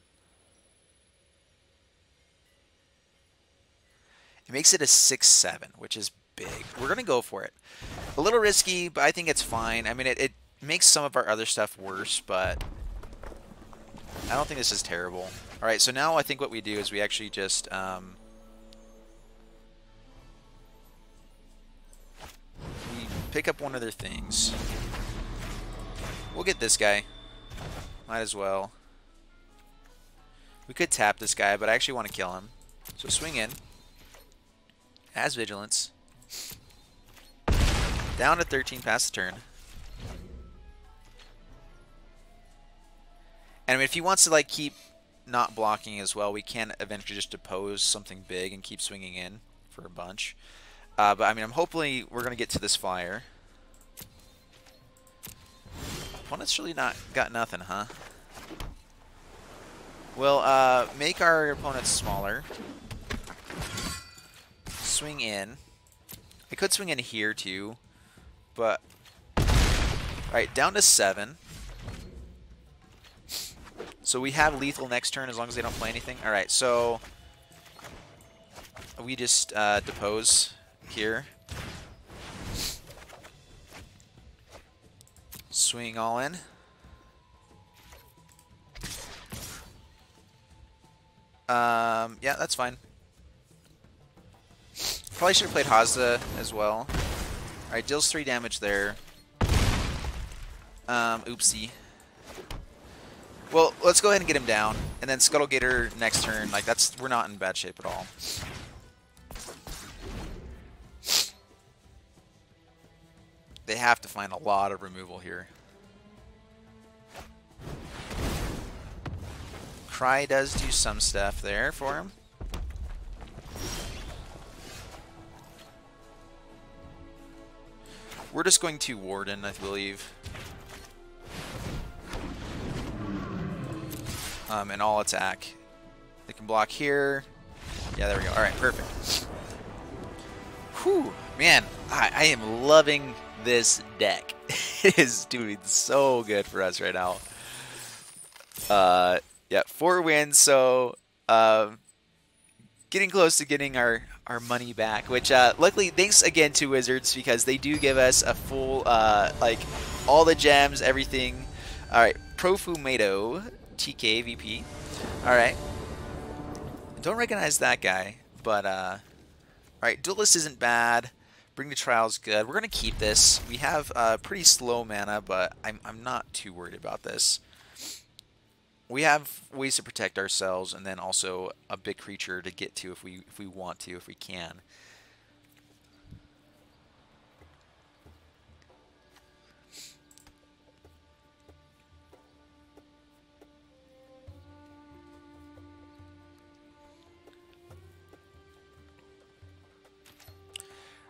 it makes it a 6/7, which is big. We're gonna go for it. A little risky, but I think it's fine. I mean, it makes some of our other stuff worse, but I don't think this is terrible. All right, so now I think what we do is we actually just we pick up one of their things. We'll get this guy. Might as well. We could tap this guy, but I actually want to kill him. So swing in. Has Vigilance. Down to 13 past the turn. And I mean, if he wants to like keep not blocking as well, we can eventually just depose something big and keep swinging in for a bunch. But I mean, I'm hopefully we're going to get to this flyer. Opponent's really not got nothing, huh? We'll make our opponents smaller. Swing in. I could swing in here too, but... Alright, down to 7. So we have lethal next turn as long as they don't play anything. Alright, so... We just depose here. Swing all in. Yeah, that's fine. Probably should have played Hazda as well. Alright, deals 3 damage there. Oopsie. Well, let's go ahead and get him down. And then Scuttle Gator next turn. Like, we're not in bad shape at all. They have to find a lot of removal here. Cry does do some stuff there for him. We're just going to Warden, I believe. And all attack. They can block here. Yeah, there we go. Alright, perfect. Whew. Man, I am loving this deck. It is doing so good for us right now. Yeah, 4 wins, so getting close to getting our money back, which luckily thanks again to Wizards because they do give us a full like all the gems, everything. All right, Profumato TK VP. All right, don't recognize that guy, but all right, Duelist isn't bad. Bring the Trial's good. We're gonna keep this. We have pretty slow mana, but I'm not too worried about this. We have ways to protect ourselves, and then also a big creature to get to if we want to, if we can.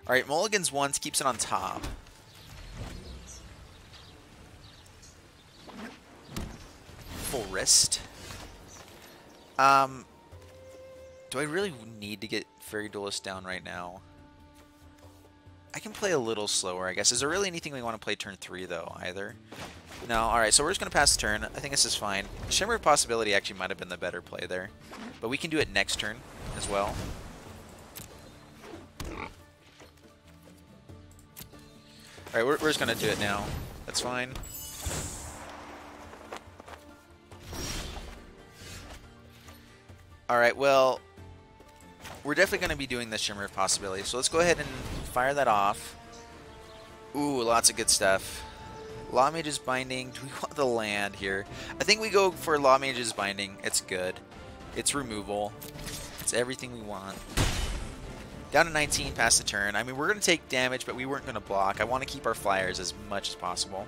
Alright, mulligans once, keeps it on top. Full wrist. Do I really need to get Fairy Duelist down right now? I can play a little slower, I guess. Is there really anything we want to play turn 3, though, either? No, alright, so we're just going to pass the turn. I think this is fine. Shimmer of Possibility actually might have been the better play there. But we can do it next turn as well. Alright, we're just going to do it now. That's fine. Alright, well, we're definitely going to be doing the Shimmer of Possibility. So let's go ahead and fire that off. Ooh, lots of good stuff. Law Mage's Binding. Do we want the land here? I think we go for Law Mage's Binding. It's good. It's removal. It's everything we want. Down to 19, past the turn. I mean, we're going to take damage, but we weren't going to block. I want to keep our flyers as much as possible.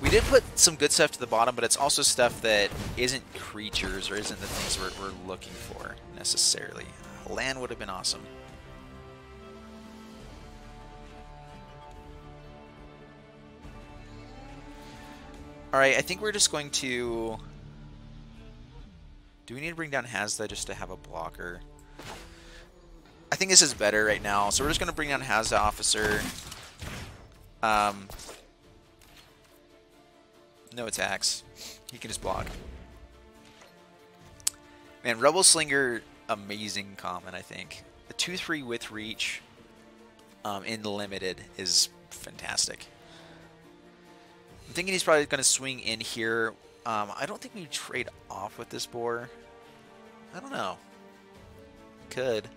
We did put some good stuff to the bottom, but it's also stuff that isn't creatures or isn't the things we're looking for necessarily. Land would have been awesome. Alright, I think we're just going to... Do we need to bring down Hazda just to have a blocker? I think this is better right now, so we're just going to bring down Hazda Officer. No attacks. He can just block. Man, Rebel Slinger, amazing common, I think. The 2-3 with reach in the limited is fantastic. I'm thinking he's probably going to swing in here. I don't think we trade off with this boar. I don't know. Could.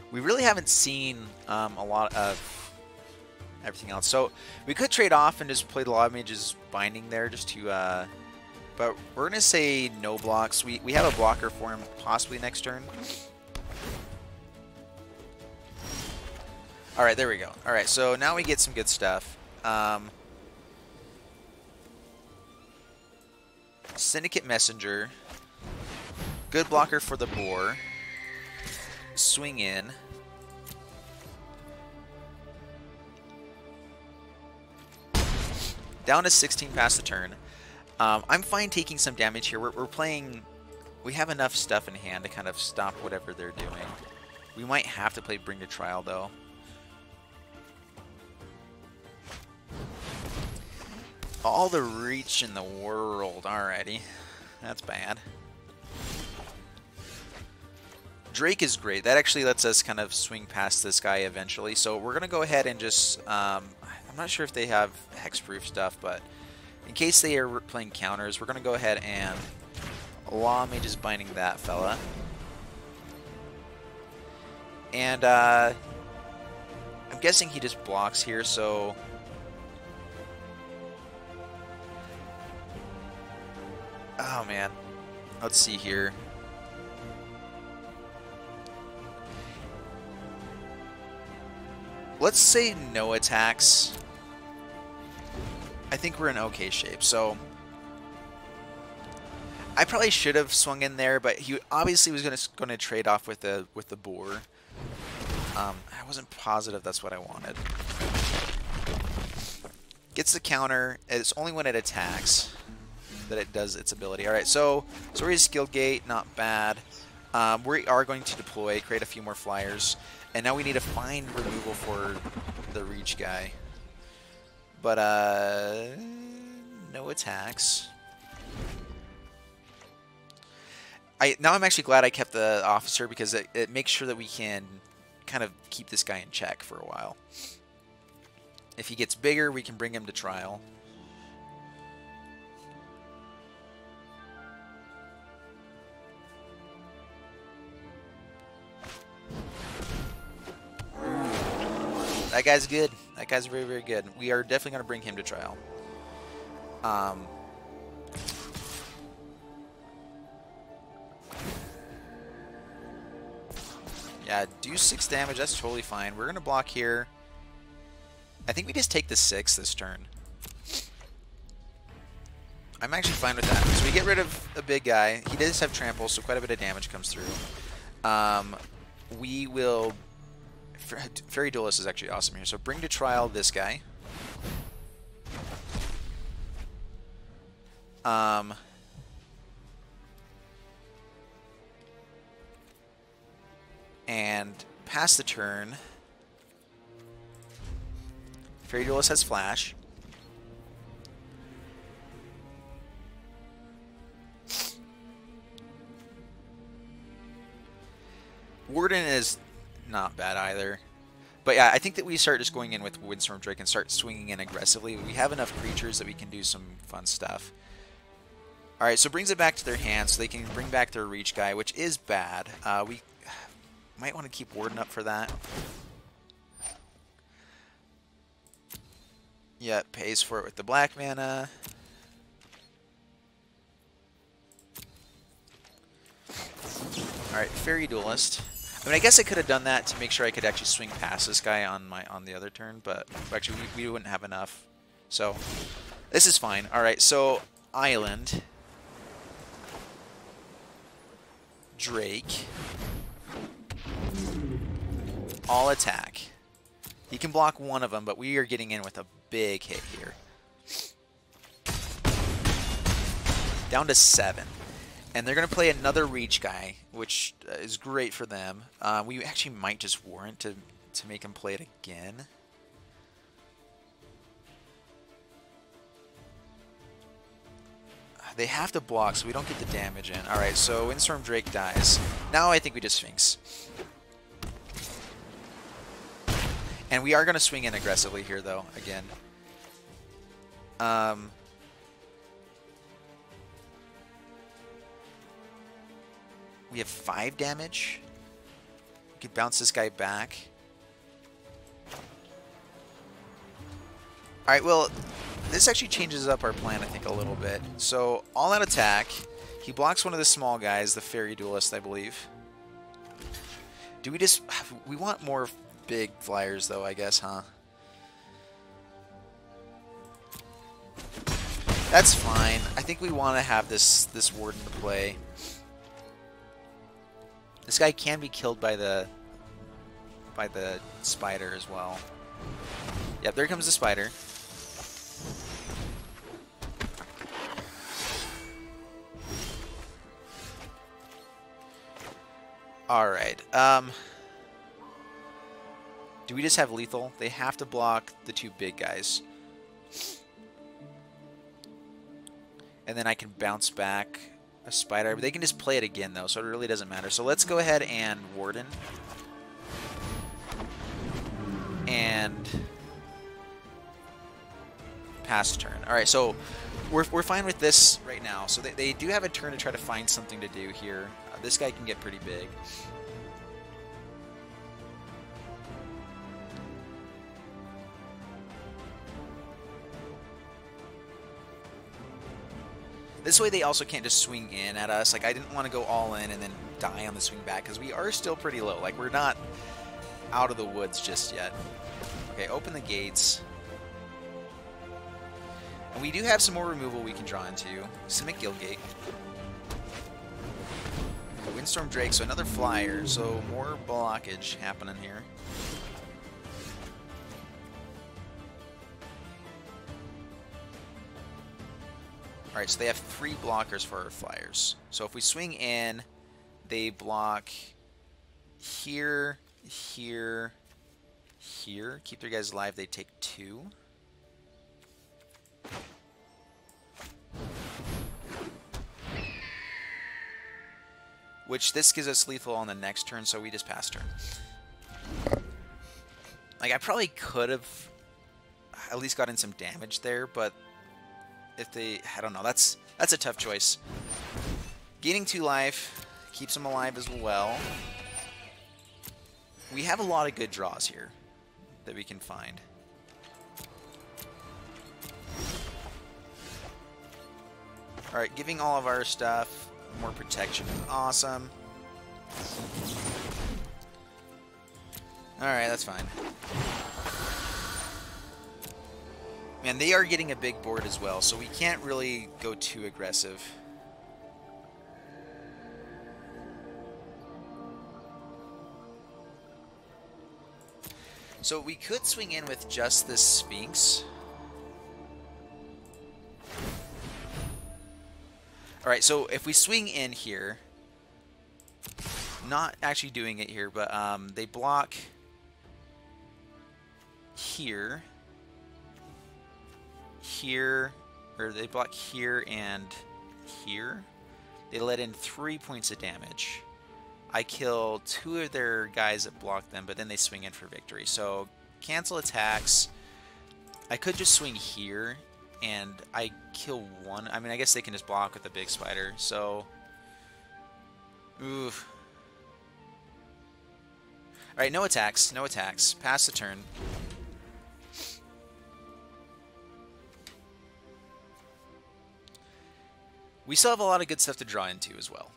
We really haven't seen a lot of everything else. So we could trade off and just play the Law Mage's Binding there just to... but we're going to say no blocks. We have a blocker for him possibly next turn. Alright, there we go. Alright, so now we get some good stuff. Syndicate Messenger. Good blocker for the boar. Swing in. Down to 16 past the turn. I'm fine taking some damage here. We're playing... We have enough stuff in hand to kind of stop whatever they're doing. We might have to play Bring to Trial, though. All the reach in the world. Alrighty. That's bad. Drake is great. That actually lets us kind of swing past this guy eventually. So we're going to go ahead and just... I'm not sure if they have hexproof stuff, but in case they are playing counters, we're going to go ahead and Law Mage's Binding that fella. And I'm guessing he just blocks here, so... Oh, man. Let's see here. Let's say no attacks. I think we're in okay shape. So I probably should have swung in there, but he obviously was going to trade off with the boar. I wasn't positive that's what I wanted. Gets the counter. It's only when it attacks that it does its ability. All right, so Azorius Skill Gate, not bad. We are going to deploy, create a few more flyers, and now we need to find removal for the reach guy. But no attacks. Now I'm actually glad I kept the officer because it makes sure that we can kind of keep this guy in check for a while. If he gets bigger, we can bring him to trial. That guy's good. That guy's very, very good. We are definitely going to bring him to trial. Yeah, do 6 damage. That's totally fine. We're going to block here. I think we just take the 6 this turn. I'm actually fine with that. So we get rid of a big guy. He does have trample, so quite a bit of damage comes through. We will... Fairy Duelist is actually awesome here. So bring to trial this guy. And pass the turn. Fairy Duelist has flash. Warden is not bad either. But yeah, I think that we start just going in with Windstorm Drake and start swinging in aggressively. We have enough creatures that we can do some fun stuff. Alright, so brings it back to their hand so they can bring back their Reach guy, which is bad. We might want to keep Warden up for that. Yeah, pays for it with the black mana. Alright, Fairy Duelist. I mean, I guess I could have done that to make sure I could actually swing past this guy on the other turn, but actually we wouldn't have enough. So, this is fine. Alright, so Island. Drake. All attack. He can block one of them, but we are getting in with a big hit here. Down to 7. And they're going to play another Reach guy, which is great for them. We actually might just warrant to make him play it again. They have to block, so we don't get the damage in. Alright, so Windstorm Drake dies. Now I think we just Sphinx. And we are going to swing in aggressively here, though, again. We have 5 damage. We could bounce this guy back. Alright, well, this actually changes up our plan, I think, a little bit. So, all-out attack. He blocks one of the small guys, the Fairy Duelist, I believe. Do we just... We want more big flyers, though, I guess, huh? That's fine. I think we want to have this Warden to play. This guy can be killed by the spider as well. Yep, there comes the spider. Alright, do we just have lethal? They have to block the 2 big guys. And then I can bounce back a spider. But they can just play it again, though, so it really doesn't matter. So let's go ahead and Warden. And pass turn. Alright, so we're fine with this right now. So they do have a turn to try to find something to do here. This guy can get pretty big. This way they also can't just swing in at us. Like, I didn't want to go all in and then die on the swing back, because we are still pretty low. Like, we're not out of the woods just yet. Okay, open the gates. And we do have some more removal we can draw into. Simic Guildgate. Windstorm Drake, so another flyer, so more blockage happening here. Alright, so they have 3 blockers for our flyers. So if we swing in, they block here, here, here. Keep their guys alive, they take 2. Which this gives us lethal on the next turn, so we just pass turn. Like, I probably could have at least gotten some damage there, but if they... I don't know. That's a tough choice. Gaining 2 life keeps them alive as well. We have a lot of good draws here that we can find. Alright, giving all of our stuff more protection is awesome. Alright, that's fine. Man, they are getting a big board as well, so we can't really go too aggressive. So we could swing in with just this Sphinx. Alright, so if we swing in here, not actually doing it here, but they block here, here, or they block here and here. They let in 3 points of damage. I kill 2 of their guys that block them, but then they swing in for victory. So cancel attacks. I could just swing here and I kill 1. I mean, I guess they can just block with the big spider. So, oof. All right, no attacks, no attacks. Pass the turn. We still have a lot of good stuff to draw into as well.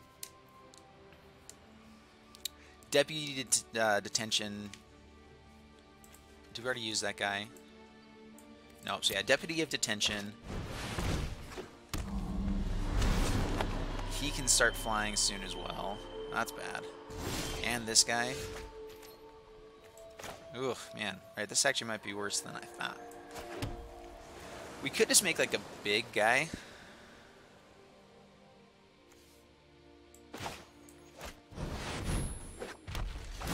Deputy detention. Did we already use that guy? No, so yeah, Deputy of Detention. He can start flying soon as well. That's bad. And this guy. Ooh, man. Alright, this actually might be worse than I thought. We could just make like a big guy.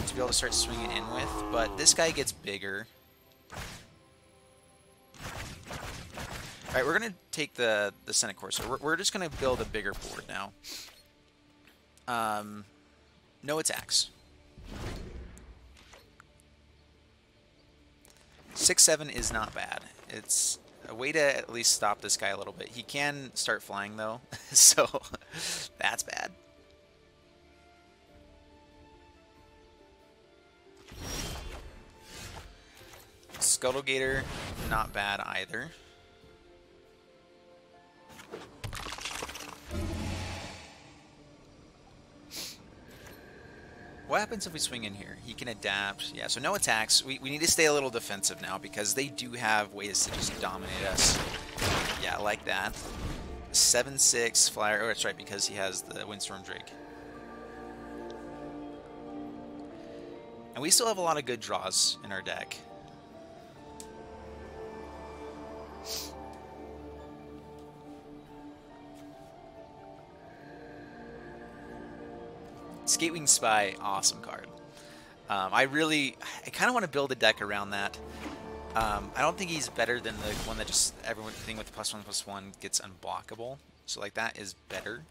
To be able to start swinging in with, but this guy gets bigger. Alright, we're going to take the Senate Corsair. We're just going to build a bigger board now. No attacks. 6-7 is not bad. It's a way to at least stop this guy a little bit. He can start flying though, so that's bad. Scuttlegator, not bad either. What happens if we swing in here? He can adapt. Yeah, so no attacks. We need to stay a little defensive now because they do have ways to just dominate us. Yeah, like that. 7-6 flyer. Oh, that's right, because he has the Windstorm Drake. And we still have a lot of good draws in our deck. Skatewing Spy, awesome card. I kind of want to build a deck around that. I don't think he's better than the one that just everything with +1/+1 gets unblockable. So like that is better.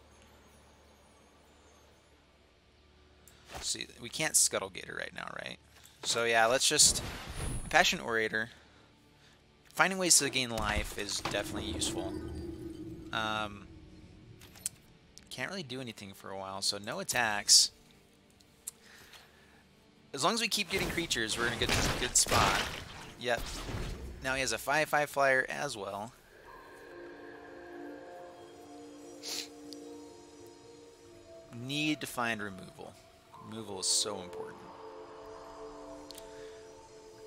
Let's see, we can't Scuttlegator right now, right? So yeah, let's just Passion Orator. Finding ways to gain life is definitely useful. Can't really do anything for a while, so no attacks. As long as we keep getting creatures, we're in a good spot. Yep. Now he has a 5/5 flyer as well. Need to find removal. Removal is so important.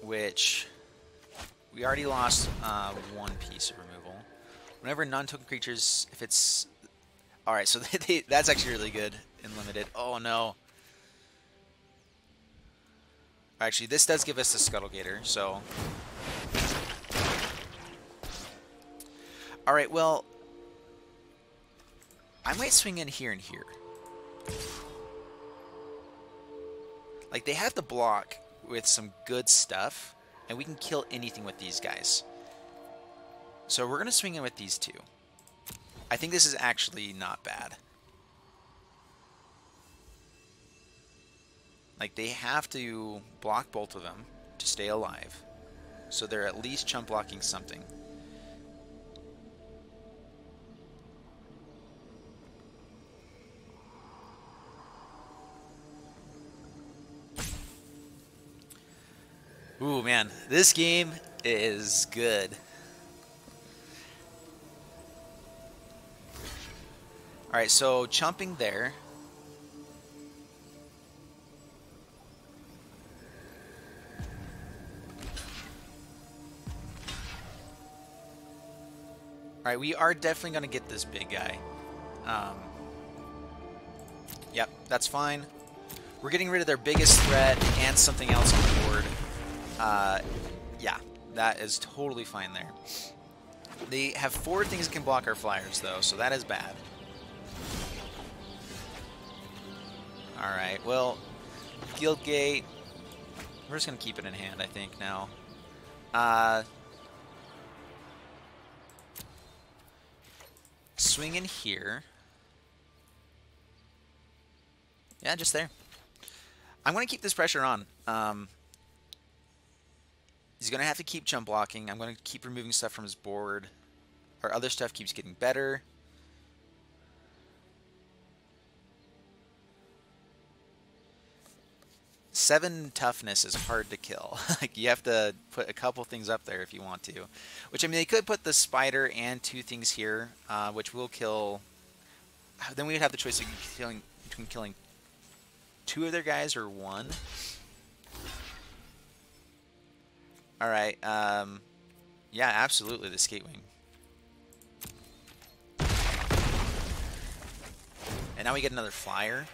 Which we already lost 1 piece of removal. Whenever non-token creatures, if it's alright, so that's actually really good in limited. Oh no. Actually, this does give us the Scuttlegator, so. Alright, well, I might swing in here and here. Like, they have the block with some good stuff, and we can kill anything with these guys. So we're going to swing in with these 2. I think this is actually not bad. Like, they have to block both of them to stay alive. So they're at least chump blocking something. Ooh, man. This game is good. Alright, so chumping there. Alright, we are definitely going to get this big guy. Yep, that's fine. We're getting rid of their biggest threat and something else on the board. Yeah, that is totally fine there. They have 4 things that can block our flyers, though, so that is bad. Alright, well, Guild Gate. We're just going to keep it in hand, I think, now. Swing in here. Yeah, just there. I'm going to keep this pressure on. He's going to have to keep jump blocking. I'm going to keep removing stuff from his board. Our other stuff keeps getting better. Seven toughness is hard to kill. Like, you have to put a couple things up there if you want to. Which, I mean, they could put the spider and 2 things here, which will kill. Then we would have the choice of between killing 2 of their guys or 1. Alright, yeah, absolutely, the Skate Wing. And now we get another flyer.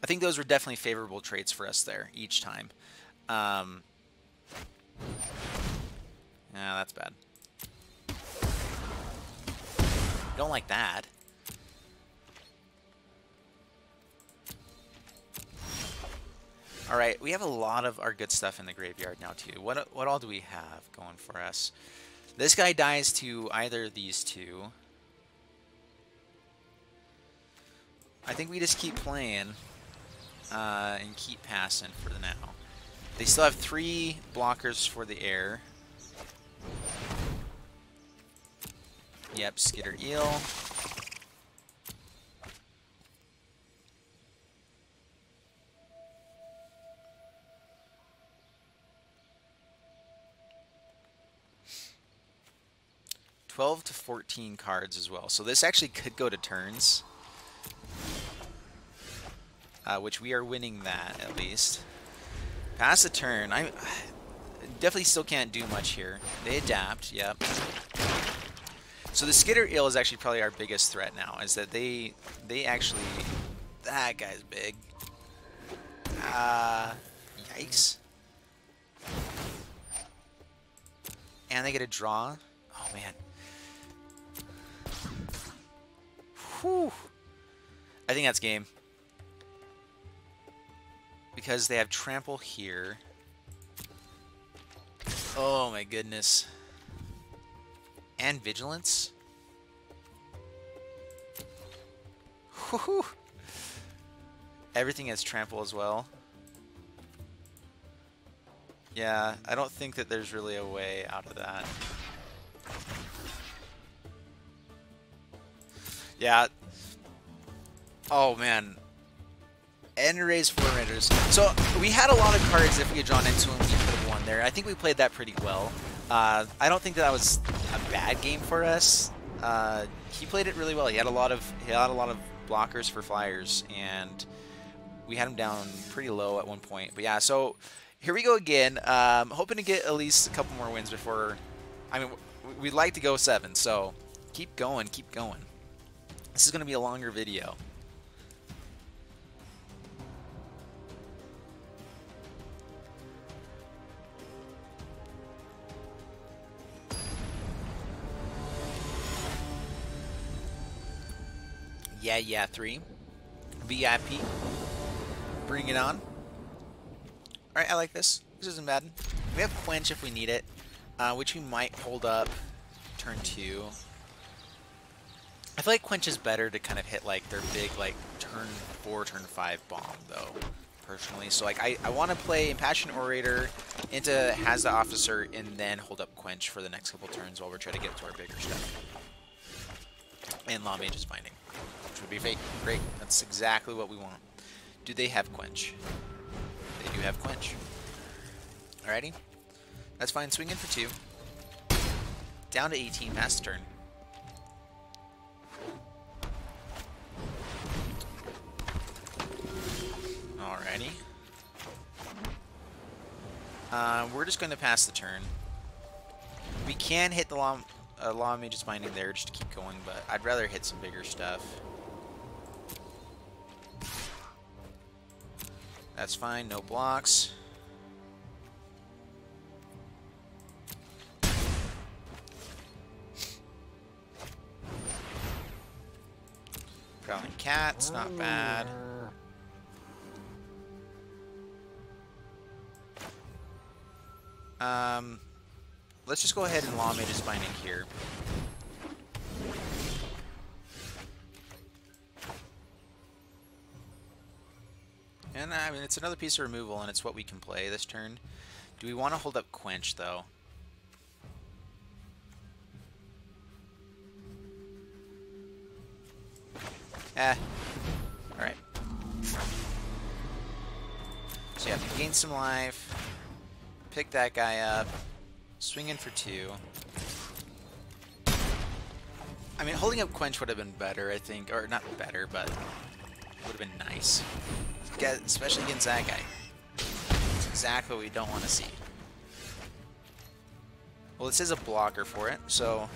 I think those were definitely favorable traits for us there each time. Yeah, that's bad. Don't like that. Alright, we have a lot of our good stuff in the graveyard now, too. What all do we have going for us? This guy dies to either of these 2. I think we just keep playing and keep passing for the now. They still have 3 blockers for the air. Yep, Skitter Eel. $12 to 14 cards as well. So this actually could go to turns. Which we are winning that, at least. Pass a turn. I definitely still can't do much here. They adapt, yep. So the Skitter Eel is actually probably our biggest threat now, is that they actually... That guy's big. Yikes. And they get a draw. Oh, man. Whew. I think that's game. Because they have trample here. Oh my goodness. And vigilance. Whew. Everything has trample as well. Yeah, I don't think that there's really a way out of that. Yeah. Oh man. And raise 4 renders. So we had a lot of cards if we had drawn into them, we could have won there. I think we played that pretty well. I don't think that was a bad game for us. He played it really well. He had a lot of blockers for flyers, and we had him down pretty low at one point. But yeah, so here we go again. Hoping to get at least a couple more wins before. I mean, we'd like to go 7. So keep going, keep going. This is going to be a longer video. Yeah, 3. VIP. Bring it on. Alright, I like this. This isn't bad. We have Quench if we need it, which we might hold up turn 2. I feel like Quench is better to kind of hit like their big like turn 4, turn 5 bomb though, personally. So like I want to play Impassioned Orator into Has the Officer and then hold up Quench for the next couple turns while we're trying to get to our bigger stuff. And Law Mage's Binding, which would be great. That's exactly what we want. Do they have Quench? They do have Quench. Alrighty. That's fine. Swing in for 2. Down to 18. Pass turn. We're just going to pass the turn. We can hit the Law of Mage's Binding there just to keep going, but I'd rather hit some bigger stuff. That's fine, no blocks. Growling Cat's not bad. Let's just go ahead and Law of Mage's Binding here. And I mean, it's another piece of removal, and it's what we can play this turn. Do we want to hold up Quench, though? Alright. So you have to gain some life, pick that guy up, swing in for 2. I mean, holding up Quench would have been better, I think. Or not better, but would have been nice. Especially against that guy. That's exactly what we don't want to see. Well, this is a blocker for it, so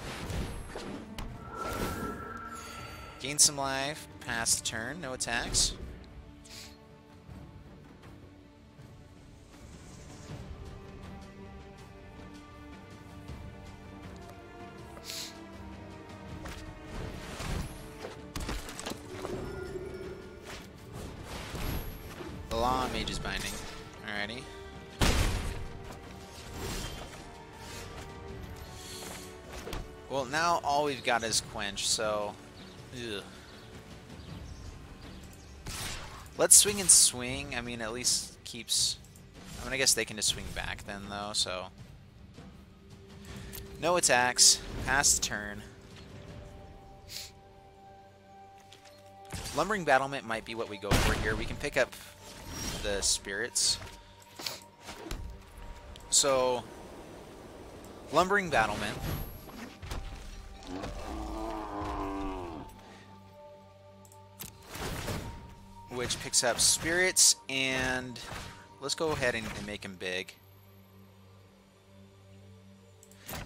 gain some life, pass the turn, no attacks. The Law of Mage's Binding. Alrighty. Well, now all we've got is Quench, so ugh. Let's swing and swing. I mean, at least keeps... I mean, I guess they can just swing back then, though, so... No attacks. Pass the turn. Lumbering Battlement might be what we go for here. We can pick up the spirits. So, Lumbering Battlement. Which picks up spirits, and let's go ahead and make him big.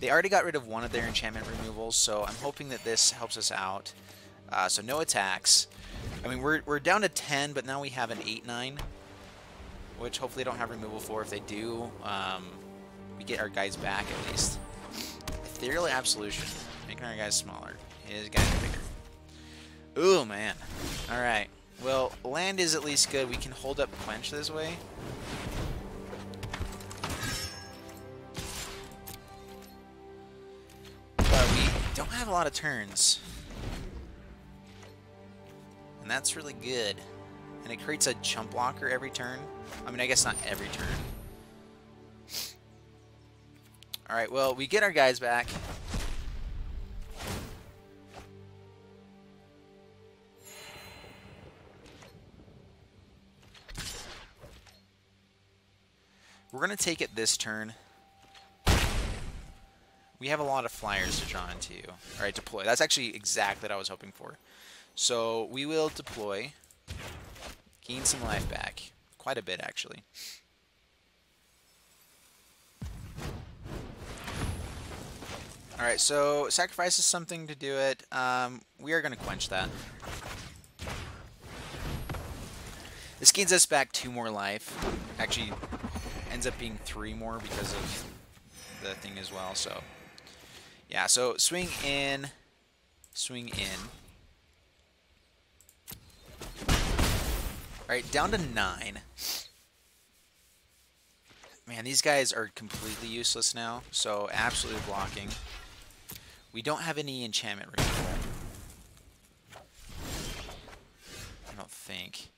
They already got rid of one of their enchantment removals, so I'm hoping that this helps us out. So no attacks. I mean, we're down to 10, but now we have an 8-9, which hopefully don't have removal for. If they do, we get our guys back at least. Ethereal Absolution, making our guys smaller. His guys are bigger. Ooh, man. Alright. Well, land is at least good. We can hold up Quench this way. But we don't have a lot of turns. And that's really good. And it creates a chump blocker every turn. I mean, I guess not every turn. Alright, well, we get our guys back. We're going to take it this turn. We have a lot of flyers to draw into. Alright, deploy. That's actually exactly what I was hoping for. So we will deploy. Gain some life back. Quite a bit, actually. Alright, so sacrifices something to do it. We are going to Quench that. This gains us back 2 more life. Actually, ends up being 3 more because of the thing as well. So, yeah, so swing in, swing in. Alright, down to 9. Man, these guys are completely useless now, so absolutely blocking. We don't have any enchantment removal. I don't think.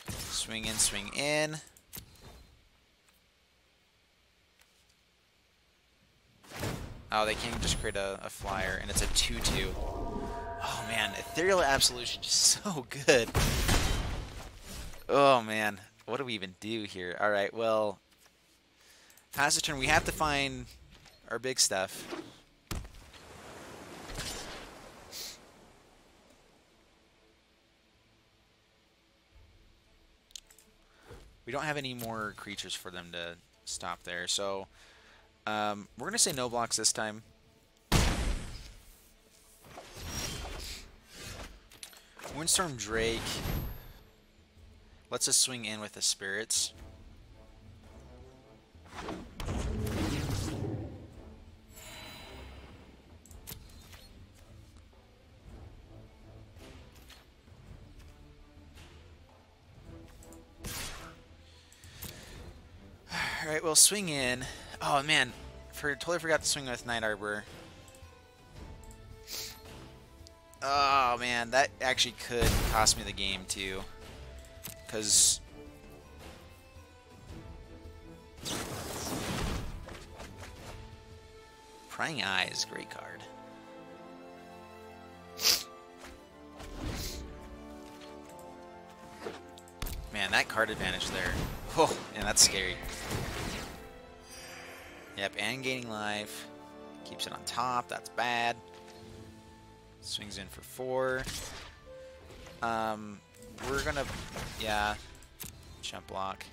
Swing in, swing in. Oh, they can just create a flyer, and it's a 2/2. Oh man, Ethereal Absolution is so good. Oh man, what do we even do here? Alright, well, pass the turn. We have to find our big stuff. We don't have any more creatures for them to stop there, so we're going to say no blocks this time. Windstorm Drake lets us swing in with the spirits. Alright, we'll swing in. Oh man, totally forgot to swing with Night Arbor. Oh man, that actually could cost me the game too. Because Prying Eye is a great card. Man, that card advantage there. Oh, man, that's scary. Yep, and gaining life. Keeps it on top. That's bad. Swings in for 4. We're gonna, yeah, jump block.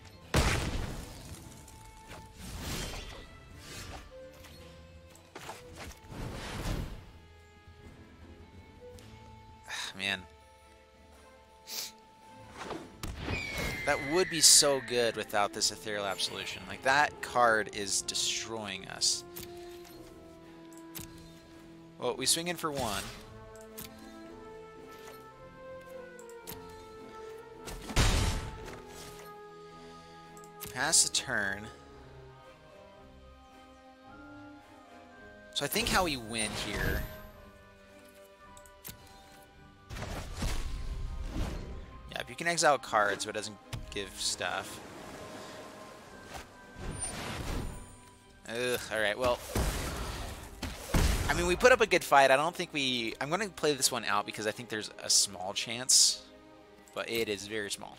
Man. That would be so good without this Ethereal Absolution. Like, that card is destroying us. Well, we swing in for 1. Pass the turn. So I think how we win here... Yeah, if you can exile cards, but it doesn't give stuff. Ugh, alright, well... I mean, we put up a good fight. I don't think we... I'm going to play this one out because I think there's a small chance. But it is very small.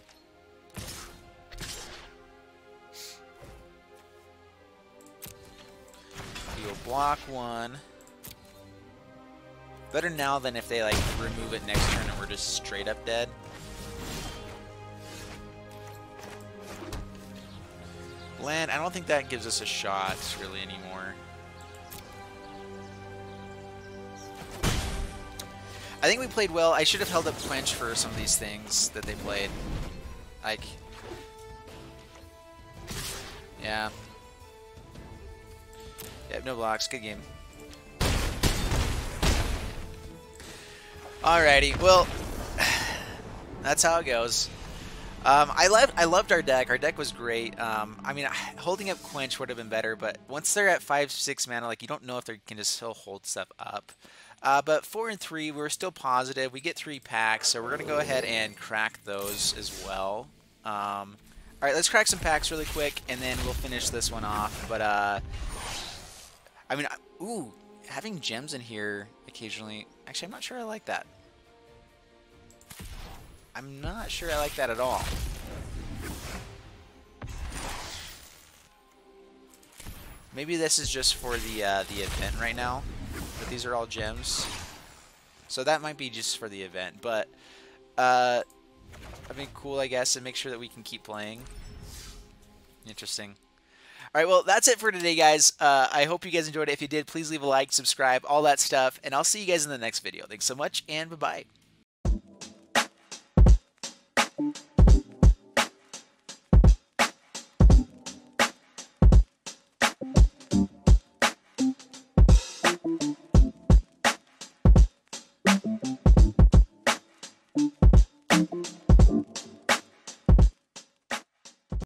You'll block 1. Better now than if they, like, remove it next turn and we're just straight up dead. Land, I don't think that gives us a shot, really, anymore. I think we played well. I should have held up Quench for some of these things that they played. Like... Yeah. Yep, no blocks. Good game. Alrighty, well... That's how it goes. I loved our deck. Our deck was great. I mean, holding up Quench would have been better, but once they're at 5-6 mana, like, you don't know if they can just still hold stuff up. But 4 and 3, we're still positive. We get 3 packs, so we're going to go ahead and crack those as well. Alright, let's crack some packs really quick, and then we'll finish this one off. But, I mean, ooh, having gems in here occasionally... Actually, I'm not sure I like that. I'm not sure I like that at all. Maybe this is just for the event right now, but these are all gems. So that might be just for the event, but I mean, cool, I guess, and make sure that we can keep playing. Interesting. All right, well, that's it for today, guys. I hope you guys enjoyed it. If you did, please leave a like, subscribe, all that stuff, and I'll see you guys in the next video. Thanks so much, and bye-bye.